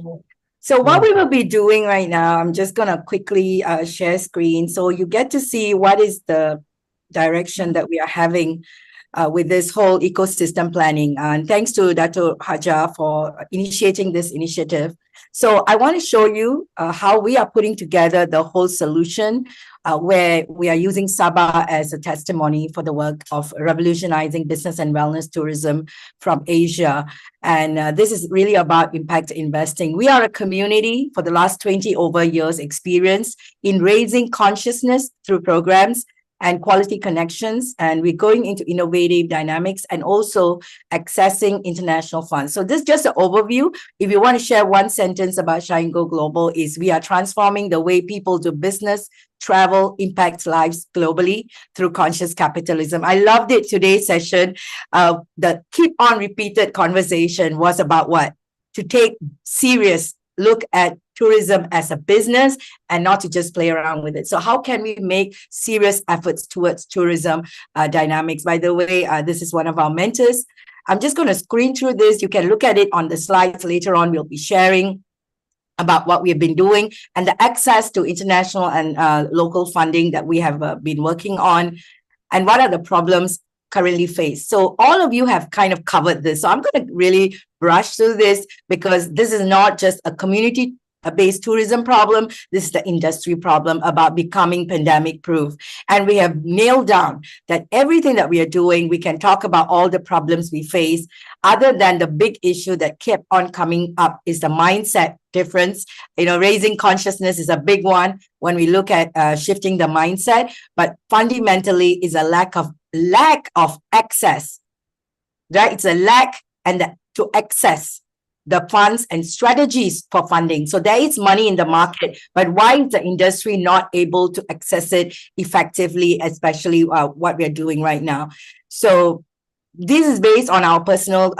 So what we will be doing right now, I'm just going to quickly share screen so you get to see what is the direction that we are having with this whole ecosystem planning. And thanks to Dato' Haja for initiating this initiative. So I want to show you how we are putting together the whole solution, where we are using Sabah as a testimony for the work of revolutionizing business and wellness tourism from Asia. And this is really about impact investing. We are a community for the last 20 over years experience in raising consciousness through programs and quality connections, and we're going into innovative dynamics and also accessing international funds. So this is just an overview. If you want to share one sentence about Shine Go Global, is we are transforming the way people do business, travel, impacts lives globally through conscious capitalism. I loved it. Today's session, the keep on repeated conversation was about what? To take serious look at tourism as a business and not to just play around with it. So how can we make serious efforts towards tourism dynamics? By the way, this is one of our mentors. I'm just going to screen through this. You can look at it on the slides later on. We'll be sharing about what we've been doing and the access to international and local funding that we have been working on, and what are the problems currently faced. So all of you have kind of covered this. So I'm going to really brush through this because this is not just a community based tourism problem. This is the industry problem about becoming pandemic proof. And we have nailed down that everything that we are doing, we can talk about all the problems we face. Other than the big issue that kept on coming up is the mindset difference. Raising consciousness is a big one when we look at shifting the mindset, but fundamentally is a lack of access, right? It's a lack to access the funds and strategies for funding. So there is money in the market, but why is the industry not able to access it effectively, especially what we're doing right now? So this is based on our personal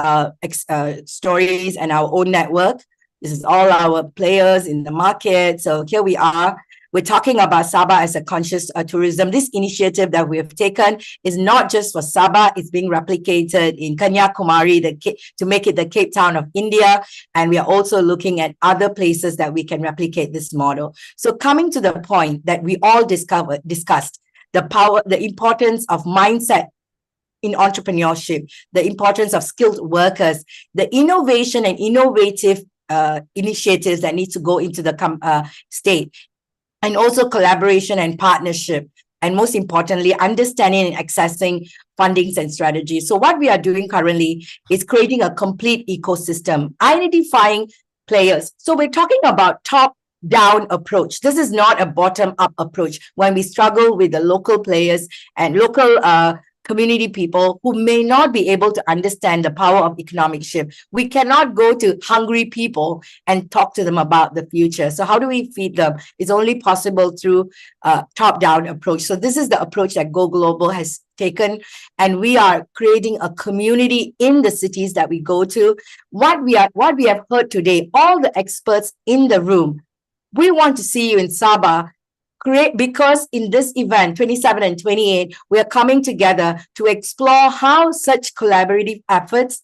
stories and our own network. This is all our players in the market. So here we are. We're talking about Sabah as a conscious tourism. This initiative that we have taken is not just for Sabah. It's being replicated in Kanyakumari to make it the Cape Town of India. And we are also looking at other places that we can replicate this model. So coming to the point that we all discussed, the importance of mindset in entrepreneurship, the importance of skilled workers, the innovation and innovative initiatives that need to go into the state. And also collaboration and partnership. And most importantly, understanding and accessing fundings and strategies. So what we are doing currently is creating a complete ecosystem, identifying players. So we're talking about top-down approach. This is not a bottom-up approach when we struggle with the local players and local community people who may not be able to understand the power of economic shift. We cannot go to hungry people and talk to them about the future. So how do we feed them? It's only possible through a top-down approach. So this is the approach that Go Global has taken, and we are creating a community in the cities that we go to. What we have heard today, all the experts in the room, we want to see you in Sabah. Because in this event, 27 and 28, we are coming together to explore how such collaborative efforts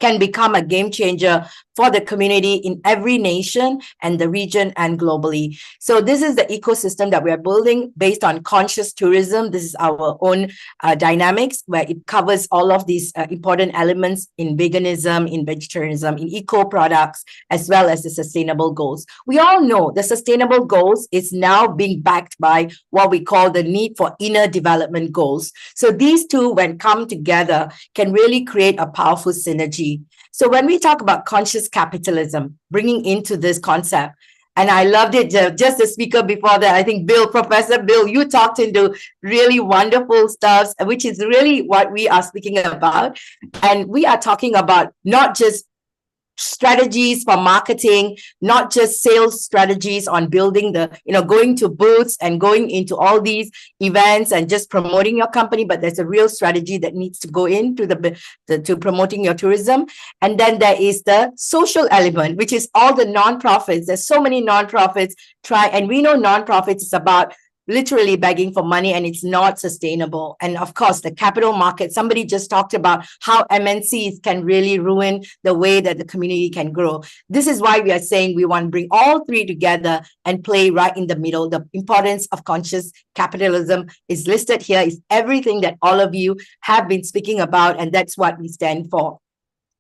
can become a game changer for the community in every nation and the region and globally. So this is the ecosystem that we are building based on conscious tourism. This is our own dynamics where it covers all of these important elements in veganism, in vegetarianism, in eco products, as well as the sustainable goals. We all know the sustainable goals is now being backed by what we call the need for inner development goals. So these two, when come together, can really create a powerful synergy. So when we talk about conscious capitalism, bringing into this concept, and I loved it, just the speaker before that, I think Professor Bill, you talked into really wonderful stuff, which is really what we are speaking about. And we are talking about not just strategies for marketing, not just sales strategies on building going to booths and going into all these events and just promoting your company, but there's a real strategy that needs to go into to promoting your tourism. And then there is the social element, which is all the nonprofits. There's so many nonprofits and we know nonprofits is about literally begging for money, and it's not sustainable. And of course, the capital market, somebody just talked about how MNCs can really ruin the way that the community can grow. This is why we are saying we want to bring all three together and play right in the middle. The importance of conscious capitalism is listed here, is everything that all of you have been speaking about, and that's what we stand for.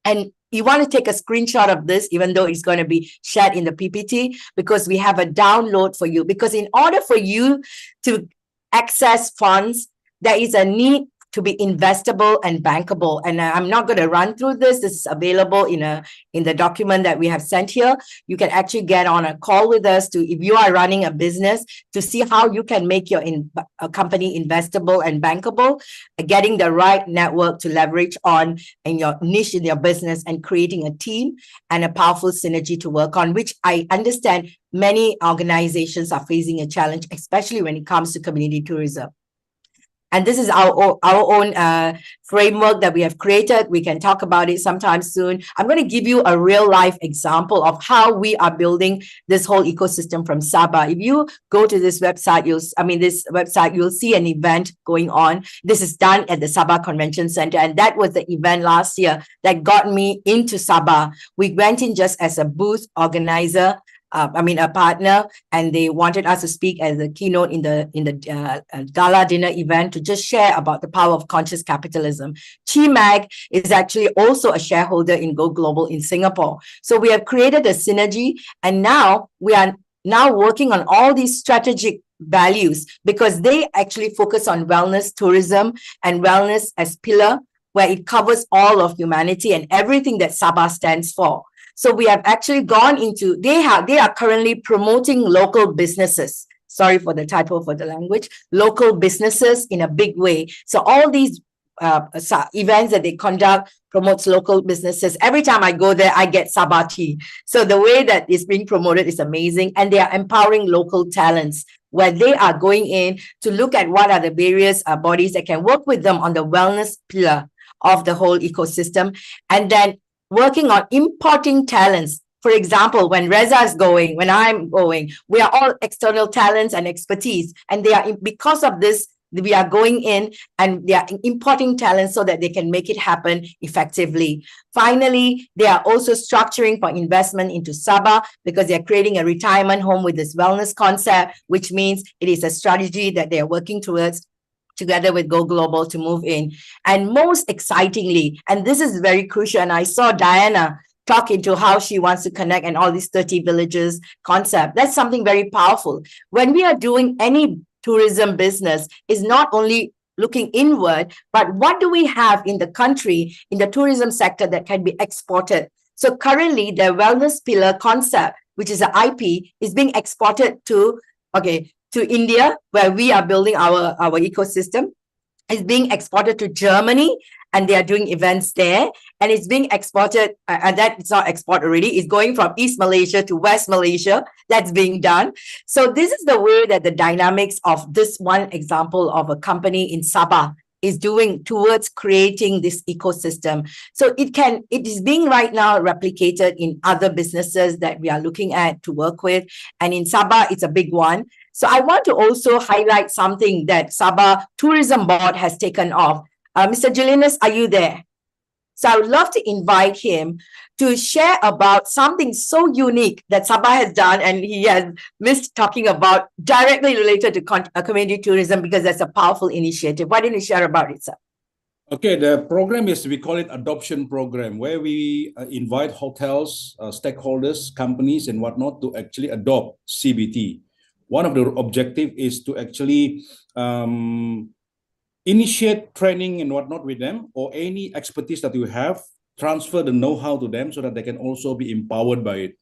And you want to take a screenshot of this, even though it's going to be shared in the PPT, because we have a download for you. Because in order for you to access funds, there is a need to be investable and bankable. And I'm not going to run through this. This is available in the document that we have sent here. You can actually get on a call with us if you are running a business, to see how you can make your company investable and bankable, getting the right network to leverage on in your niche in your business, and creating a team and a powerful synergy to work on, which I understand many organizations are facing a challenge, especially when it comes to community tourism. And this is our own framework that we have created. We can talk about it sometime soon. I'm going to give you a real life example of how we are building this whole ecosystem from Sabah. If you go to this website, you'll see an event going on. This is done at the Sabah Convention Center, and that was the event last year that got me into Sabah. We went in just as a booth organizer. a partner, and they wanted us to speak as a keynote in the gala dinner event to just share about the power of conscious capitalism. Chi Mag is actually also a shareholder in Go Global in Singapore. So we have created a synergy, and now we are working on all these strategic values because they actually focus on wellness, tourism, and wellness as pillar, where it covers all of humanity and everything that Sabah stands for. So we have actually gone into, they are currently promoting local businesses. Sorry for the typo for the language, local businesses in a big way. So all these events that they conduct promotes local businesses. Every time I go there, I get Sabah tea. So the way that is being promoted is amazing. And they are empowering local talents, where they are going in to look at what are the various bodies that can work with them on the wellness pillar of the whole ecosystem. And then working on importing talents. For example, when Reza is going, when I'm going, we are all external talents and expertise. And they are, because of this, we are going in and they are importing talents so that they can make it happen effectively. Finally, they are also structuring for investment into Sabah because they are creating a retirement home with this wellness concept, which means it is a strategy that they are working towards together with Go Global to move in. And most excitingly, and this is very crucial, and I saw Diana talk into how she wants to connect and all these 30 villages concept. That's something very powerful. When we are doing any tourism business, is not only looking inward, but what do we have in the country, in the tourism sector that can be exported? So currently, the wellness pillar concept, which is an IP, is being exported to India, where we are building our ecosystem. It's being exported to Germany, and they are doing events there. And it's being exported, and that it's not export already. It's going from East Malaysia to West Malaysia. That's being done. So this is the way that the dynamics of this one example of a company in Sabah is doing towards creating this ecosystem. So it is being right now replicated in other businesses that we are looking at to work with. And in Sabah, it's a big one. So I want to also highlight something that Sabah Tourism Board has taken off. Mr. Julianus, are you there? So I would love to invite him to share about something so unique that Sabah has done, and he has missed talking about directly related to community tourism because that's a powerful initiative. Why don't you share about it, sir?
Okay, the program is, we call it adoption program, where we invite hotels, stakeholders, companies and whatnot to actually adopt CBT. One of the objective is to actually initiate training and whatnot with them, or any expertise that you have, transfer the know-how to them so that they can also be empowered by it.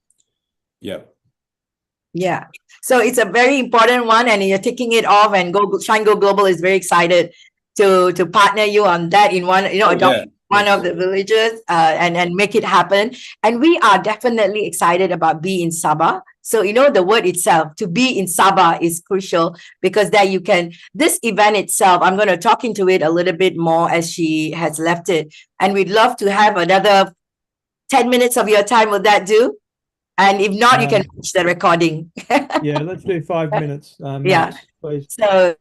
Yeah. So it's a very important one, and you're taking it off, and Shine Go Global is very excited to partner you on that in one, adopt one of the villages and make it happen. And we are definitely excited about Be in Sabah. So, the word itself, to be in Sabah, is crucial because there you can, this event itself, I'm going to talk into it a little bit more as she has left it. And we'd love to have another 10 minutes of your time. Will that do? And if not, you can watch the recording.
Yeah, let's do 5 minutes.
Yeah.
Please.
So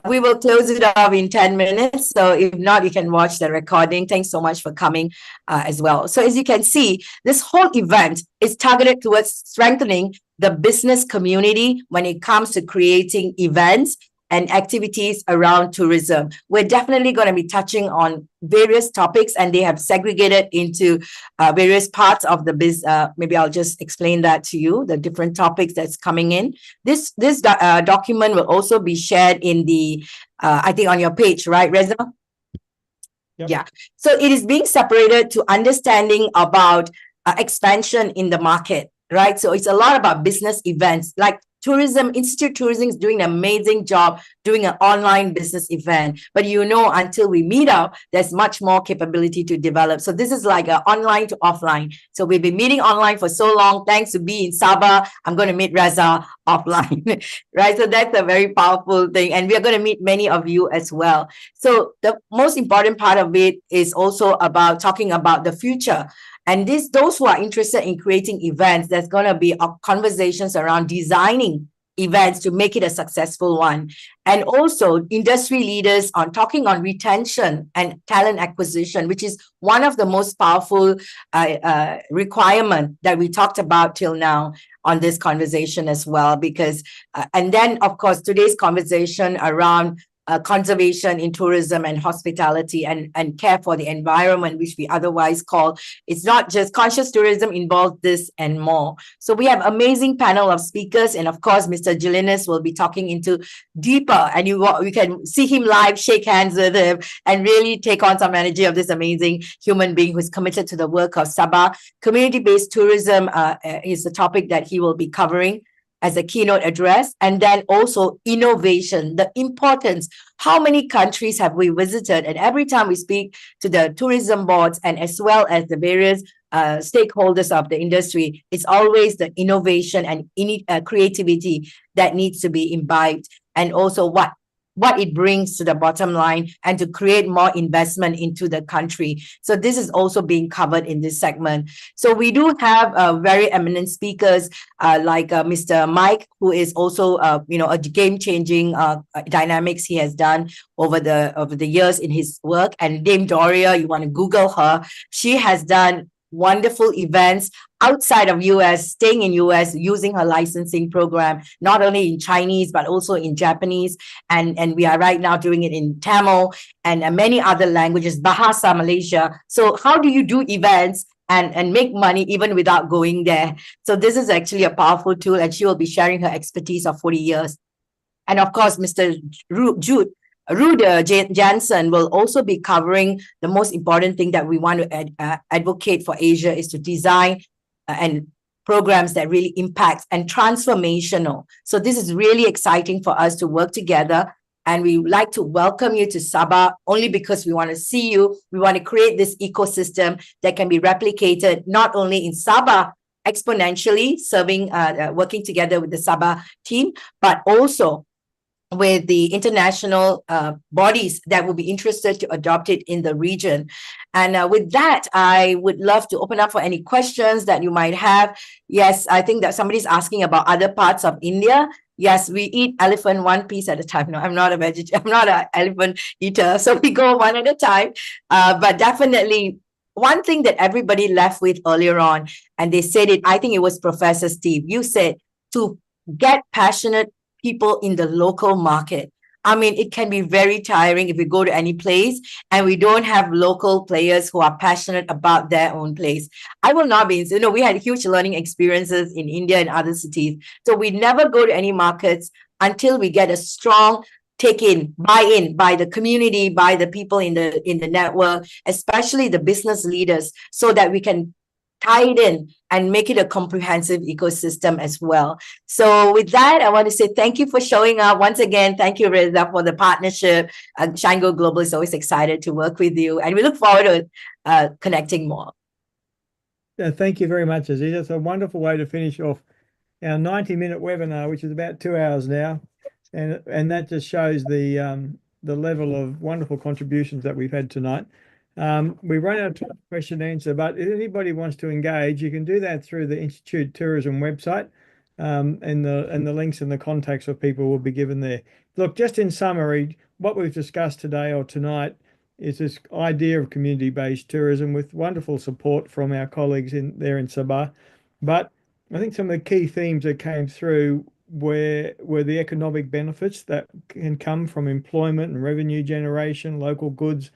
we will close it off in 10 minutes. So if not, you can watch the recording. Thanks so much for coming as well. So as you can see, this whole event is targeted towards strengthening the business community when it comes to creating events and activities around tourism. We're definitely going to be touching on various topics, and they have segregated into various parts of the maybe I'll just explain that to you, the different topics that's coming in. This document will also be shared in the, I think on your page, right, Reza?
Yep.
Yeah. So it is being separated to understanding about expansion in the market, right? So it's a lot about business events, like Institute Tourism is doing an amazing job doing an online business event. But until we meet up, there's much more capability to develop. So this is like an online to offline. So we've been meeting online for so long. Thanks to Be in Sabah, I'm going to meet Reza offline, right? So that's a very powerful thing. And we are going to meet many of you as well. So the most important part of it is also about talking about the future. And those who are interested in creating events, there's going to be conversations around designing events to make it a successful one. And also industry leaders on talking on retention and talent acquisition, which is one of the most powerful requirement that we talked about till now. on this conversation as well, because, and then of course, today's conversation around conservation in tourism and hospitality and care for the environment, which we otherwise call, it's not just conscious tourism, involves this and more. So we have amazing panel of speakers, and of course, Mr. Gilinis will be talking into deeper, and we can see him live, shake hands with him, and really take on some energy of this amazing human being who's committed to the work of Sabah. Community-based tourism is the topic that he will be covering as a keynote address, and then also innovation, the importance. How many countries have we visited? And every time we speak to the tourism boards and as well as the various stakeholders of the industry, it's always the innovation and creativity that needs to be imbibed, and also what it brings to the bottom line and to create more investment into the country. So this is also being covered in this segment. So we do have very eminent speakers like Mr. Mike, who is also a game-changing dynamics he has done over the years in his work. And Dame Doria, you want to Google her. She has done wonderful events outside of US, staying in US, using her licensing program, not only in Chinese, but also in Japanese. And we are right now doing it in Tamil and many other languages, Bahasa Malaysia. So how do you do events and make money even without going there? So this is actually a powerful tool, and she will be sharing her expertise of 40 years. And of course, Mr. Rude Jansen will also be covering the most important thing that we want to advocate for Asia is to design and programs that really impact and transformational. So this is really exciting for us to work together. And we would like to welcome you to Sabah only because we want to see you. We want to create this ecosystem that can be replicated not only in Sabah exponentially, working together with the Sabah team, but also with the international bodies that will be interested to adopt it in the region. And with that, I would love to open up for any questions that you might have. Yes, I think that somebody's asking about other parts of India. Yes, we eat elephant one piece at a time. No, I'm not I'm not an elephant eater, so we go one at a time. But definitely, one thing that everybody left with earlier on, and they said it, I think it was Professor Steve, you said to get passionate people in the local market. I mean, it can be very tiring if we go to any place and we don't have local players who are passionate about their own place. I will not be, we had huge learning experiences in India and other cities. So we never go to any markets until we get a strong buy-in by the community, by the people in the network, especially the business leaders, so that we can tie it in and make it a comprehensive ecosystem as well. So with that, I want to say thank you for showing up. Once again, thank you, Reza, for the partnership. Shango Global is always excited to work with you, and we look forward to connecting more.
Yeah, thank you very much, Aziza. It's a wonderful way to finish off our 90-minute webinar, which is about 2 hours now. And that just shows the level of wonderful contributions that we've had tonight. We run out of question and answer, but if anybody wants to engage, you can do that through the Institute Tourism website, and the links and the contacts of people will be given there. Look, just in summary, what we've discussed today or tonight is this idea of community-based tourism with wonderful support from our colleagues there in Sabah. But I think some of the key themes that came through were the economic benefits that can come from employment and revenue generation, local goods,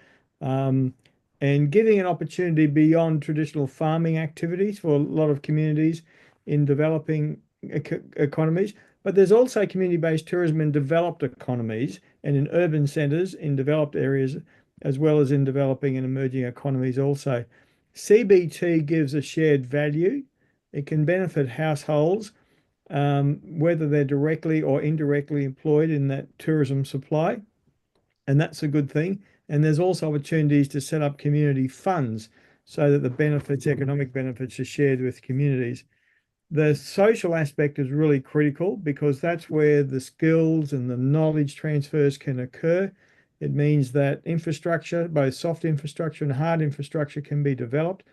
and giving an opportunity beyond traditional farming activities for a lot of communities in developing economies. But there's also community-based tourism in developed economies and in urban centres in developed areas, as well as in developing and emerging economies also. CBT gives a shared value. It can benefit households, whether they're directly or indirectly employed in that tourism supply, and that's a good thing. And there's also opportunities to set up community funds so that the benefits, economic benefits, are shared with communities. The social aspect is really critical because that's where the skills and the knowledge transfers can occur. It means that infrastructure, both soft infrastructure and hard infrastructure, can be developed,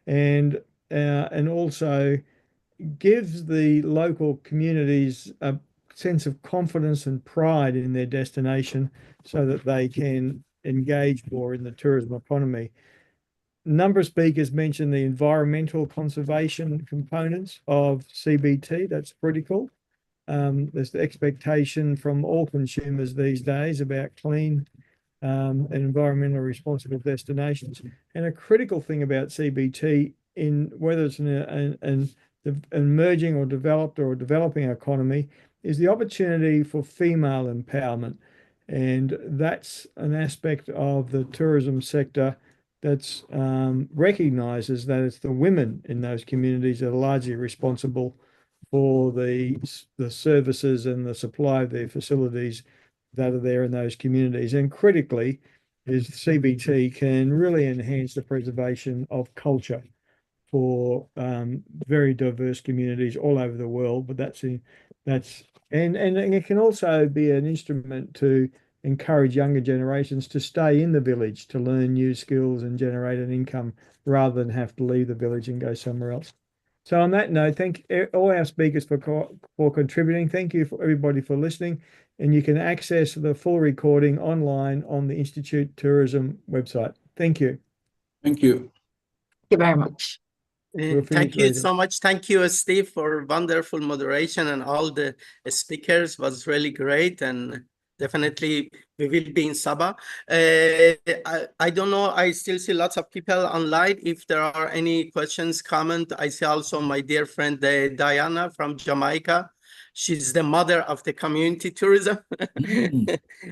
and also gives the local communities a sense of confidence and pride in their destination so that they can engage more in the tourism economy. number of speakers mentioned the environmental conservation components of CBT. That's critical. There's the expectation from all consumers these days about clean and environmentally responsible destinations. And a critical thing about CBT, in whether it's an emerging or developed or developing economy, is the opportunity for female empowerment. And that's an aspect of the tourism sector that's recognizes that it's the women in those communities that are largely responsible for the services and the supply of their facilities that are there in those communities. And critically, is CBT can really enhance the preservation of culture for very diverse communities all over the world. But and it can also be an instrument to encourage younger generations to stay in the village to learn new skills and generate an income rather than have to leave the village and go somewhere else. So on that note, thank all our speakers for contributing. Thank you for everybody for listening. And you can access the full recording online on the Institute Tourism website. Thank you.
Thank you.
Thank you very much.
Thank you so much. Thank you, Steve, for wonderful moderation, and all the speakers was really great. And definitely we will be in Sabah. I don't know, I still see lots of people online. If there are any questions, comment. I see also my dear friend Diana from Jamaica. She's the mother of the community tourism.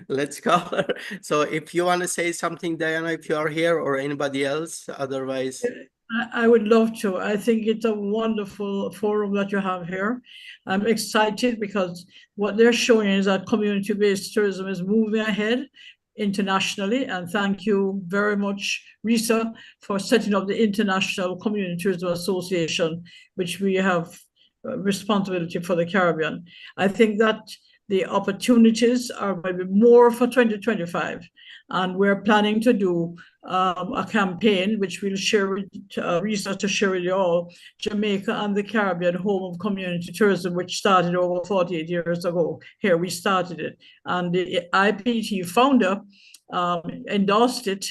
Let's call her. So if you want to say something, Diana, if you are here, or anybody else, otherwise.
I would love to. I think it's a wonderful forum that you have here. I'm excited because what they're showing is that community-based tourism is moving ahead internationally. And thank you very much, Risa, for setting up the International Community Tourism Association, which we have responsibility for the Caribbean. I think that the opportunities are maybe more for 2025. And we're planning to do a campaign, which we'll share with Risa to share with you all, Jamaica and the Caribbean Home of Community Tourism, which started over 48 years ago. Here we started it. And the IPT founder endorsed it,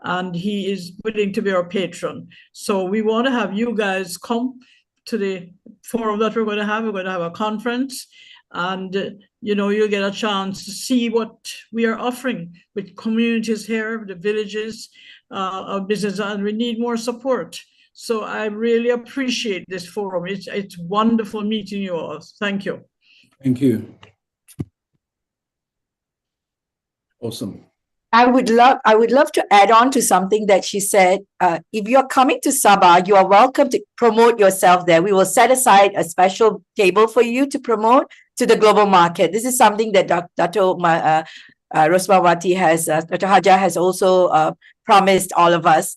and he is willing to be our patron. So we want to have you guys come to the forum that we're going to have. We're going to have a conference, and you'll get a chance to see what we are offering with communities here, the villages, our business, and we need more support. So I really appreciate this forum. It's wonderful meeting you all. Thank you.
Thank you. Awesome.
I would love to add on to something that she said. If you're coming to Sabah, you are welcome to promote yourself there. We will set aside a special table for you to promote to the global market. This is something that Dr. Rosmawati Dr. Haja has also promised all of us.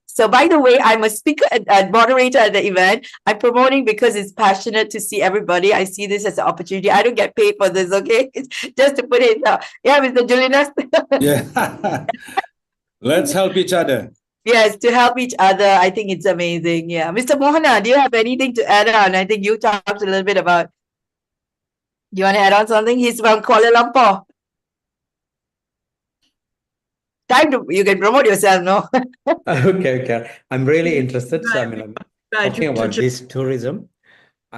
So by the way, I'm a speaker and moderator at the event. I'm promoting because it's passionate to see everybody. I see this as an opportunity. I don't get paid for this, okay? Just to put it yeah, Mr. Julius.
Yeah. Let's help each other.
Yes, to help each other. I think it's amazing. Yeah. Mr. Mohana, do you have anything to add on? I think you talked a little bit about. Do you want to add on something? He's from Kuala Lumpur. You can promote yourself, no?
Okay. I'm really interested. So I'm talking about this tourism.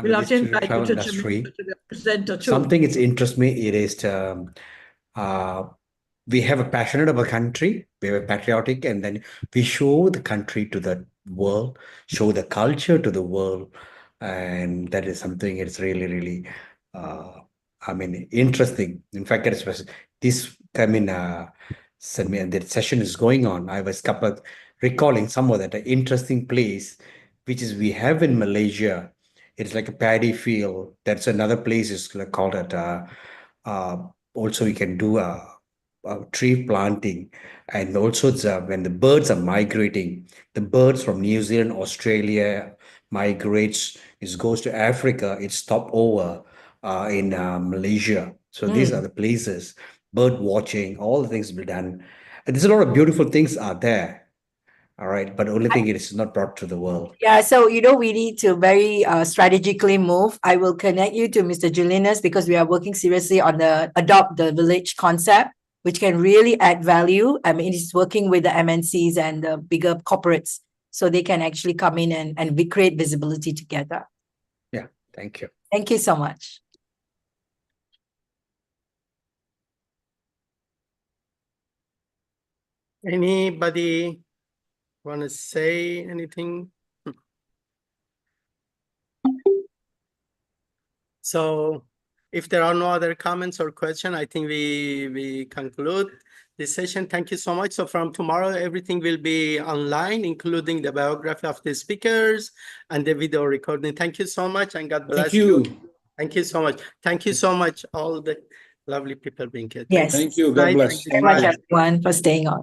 We'll have to invite you to
industry.
the presenter too.
Something that interests me, it is we have a passionate of a country, we have a patriotic, and then we show the country to the world, show the culture to the world. And that is something it's really, really interesting. In fact, the session is going on. I was recalling some of that interesting place, which is we have in Malaysia. It's like a paddy field. That's another place is called it. Also, we can do a tree planting, and also when the birds are migrating, the birds from New Zealand, Australia migrates. It goes to Africa. It stops over in Malaysia. So these are the places. Bird watching, all the things will be done. And there's a lot of beautiful things are there. All right. But the only thing is not brought to the world.
Yeah. So, we need to very strategically move. I will connect you to Mr. Julius because we are working seriously on the adopt the village concept. which can really add value. I mean, it's working with the MNCs and the bigger corporates, so they can actually come in and we create visibility together.
Yeah, thank you.
Thank you so much.
Anybody want to say anything? So if there are no other comments or questions, I think we conclude this session. Thank you so much. So from tomorrow, everything will be online, including the biography of the speakers and the video recording. Thank you so much, and God bless you. Thank you so much. Thank you so much, all the lovely people being here.
Yes.
Thank you. God bless.
Thank you very much, everyone, for staying on.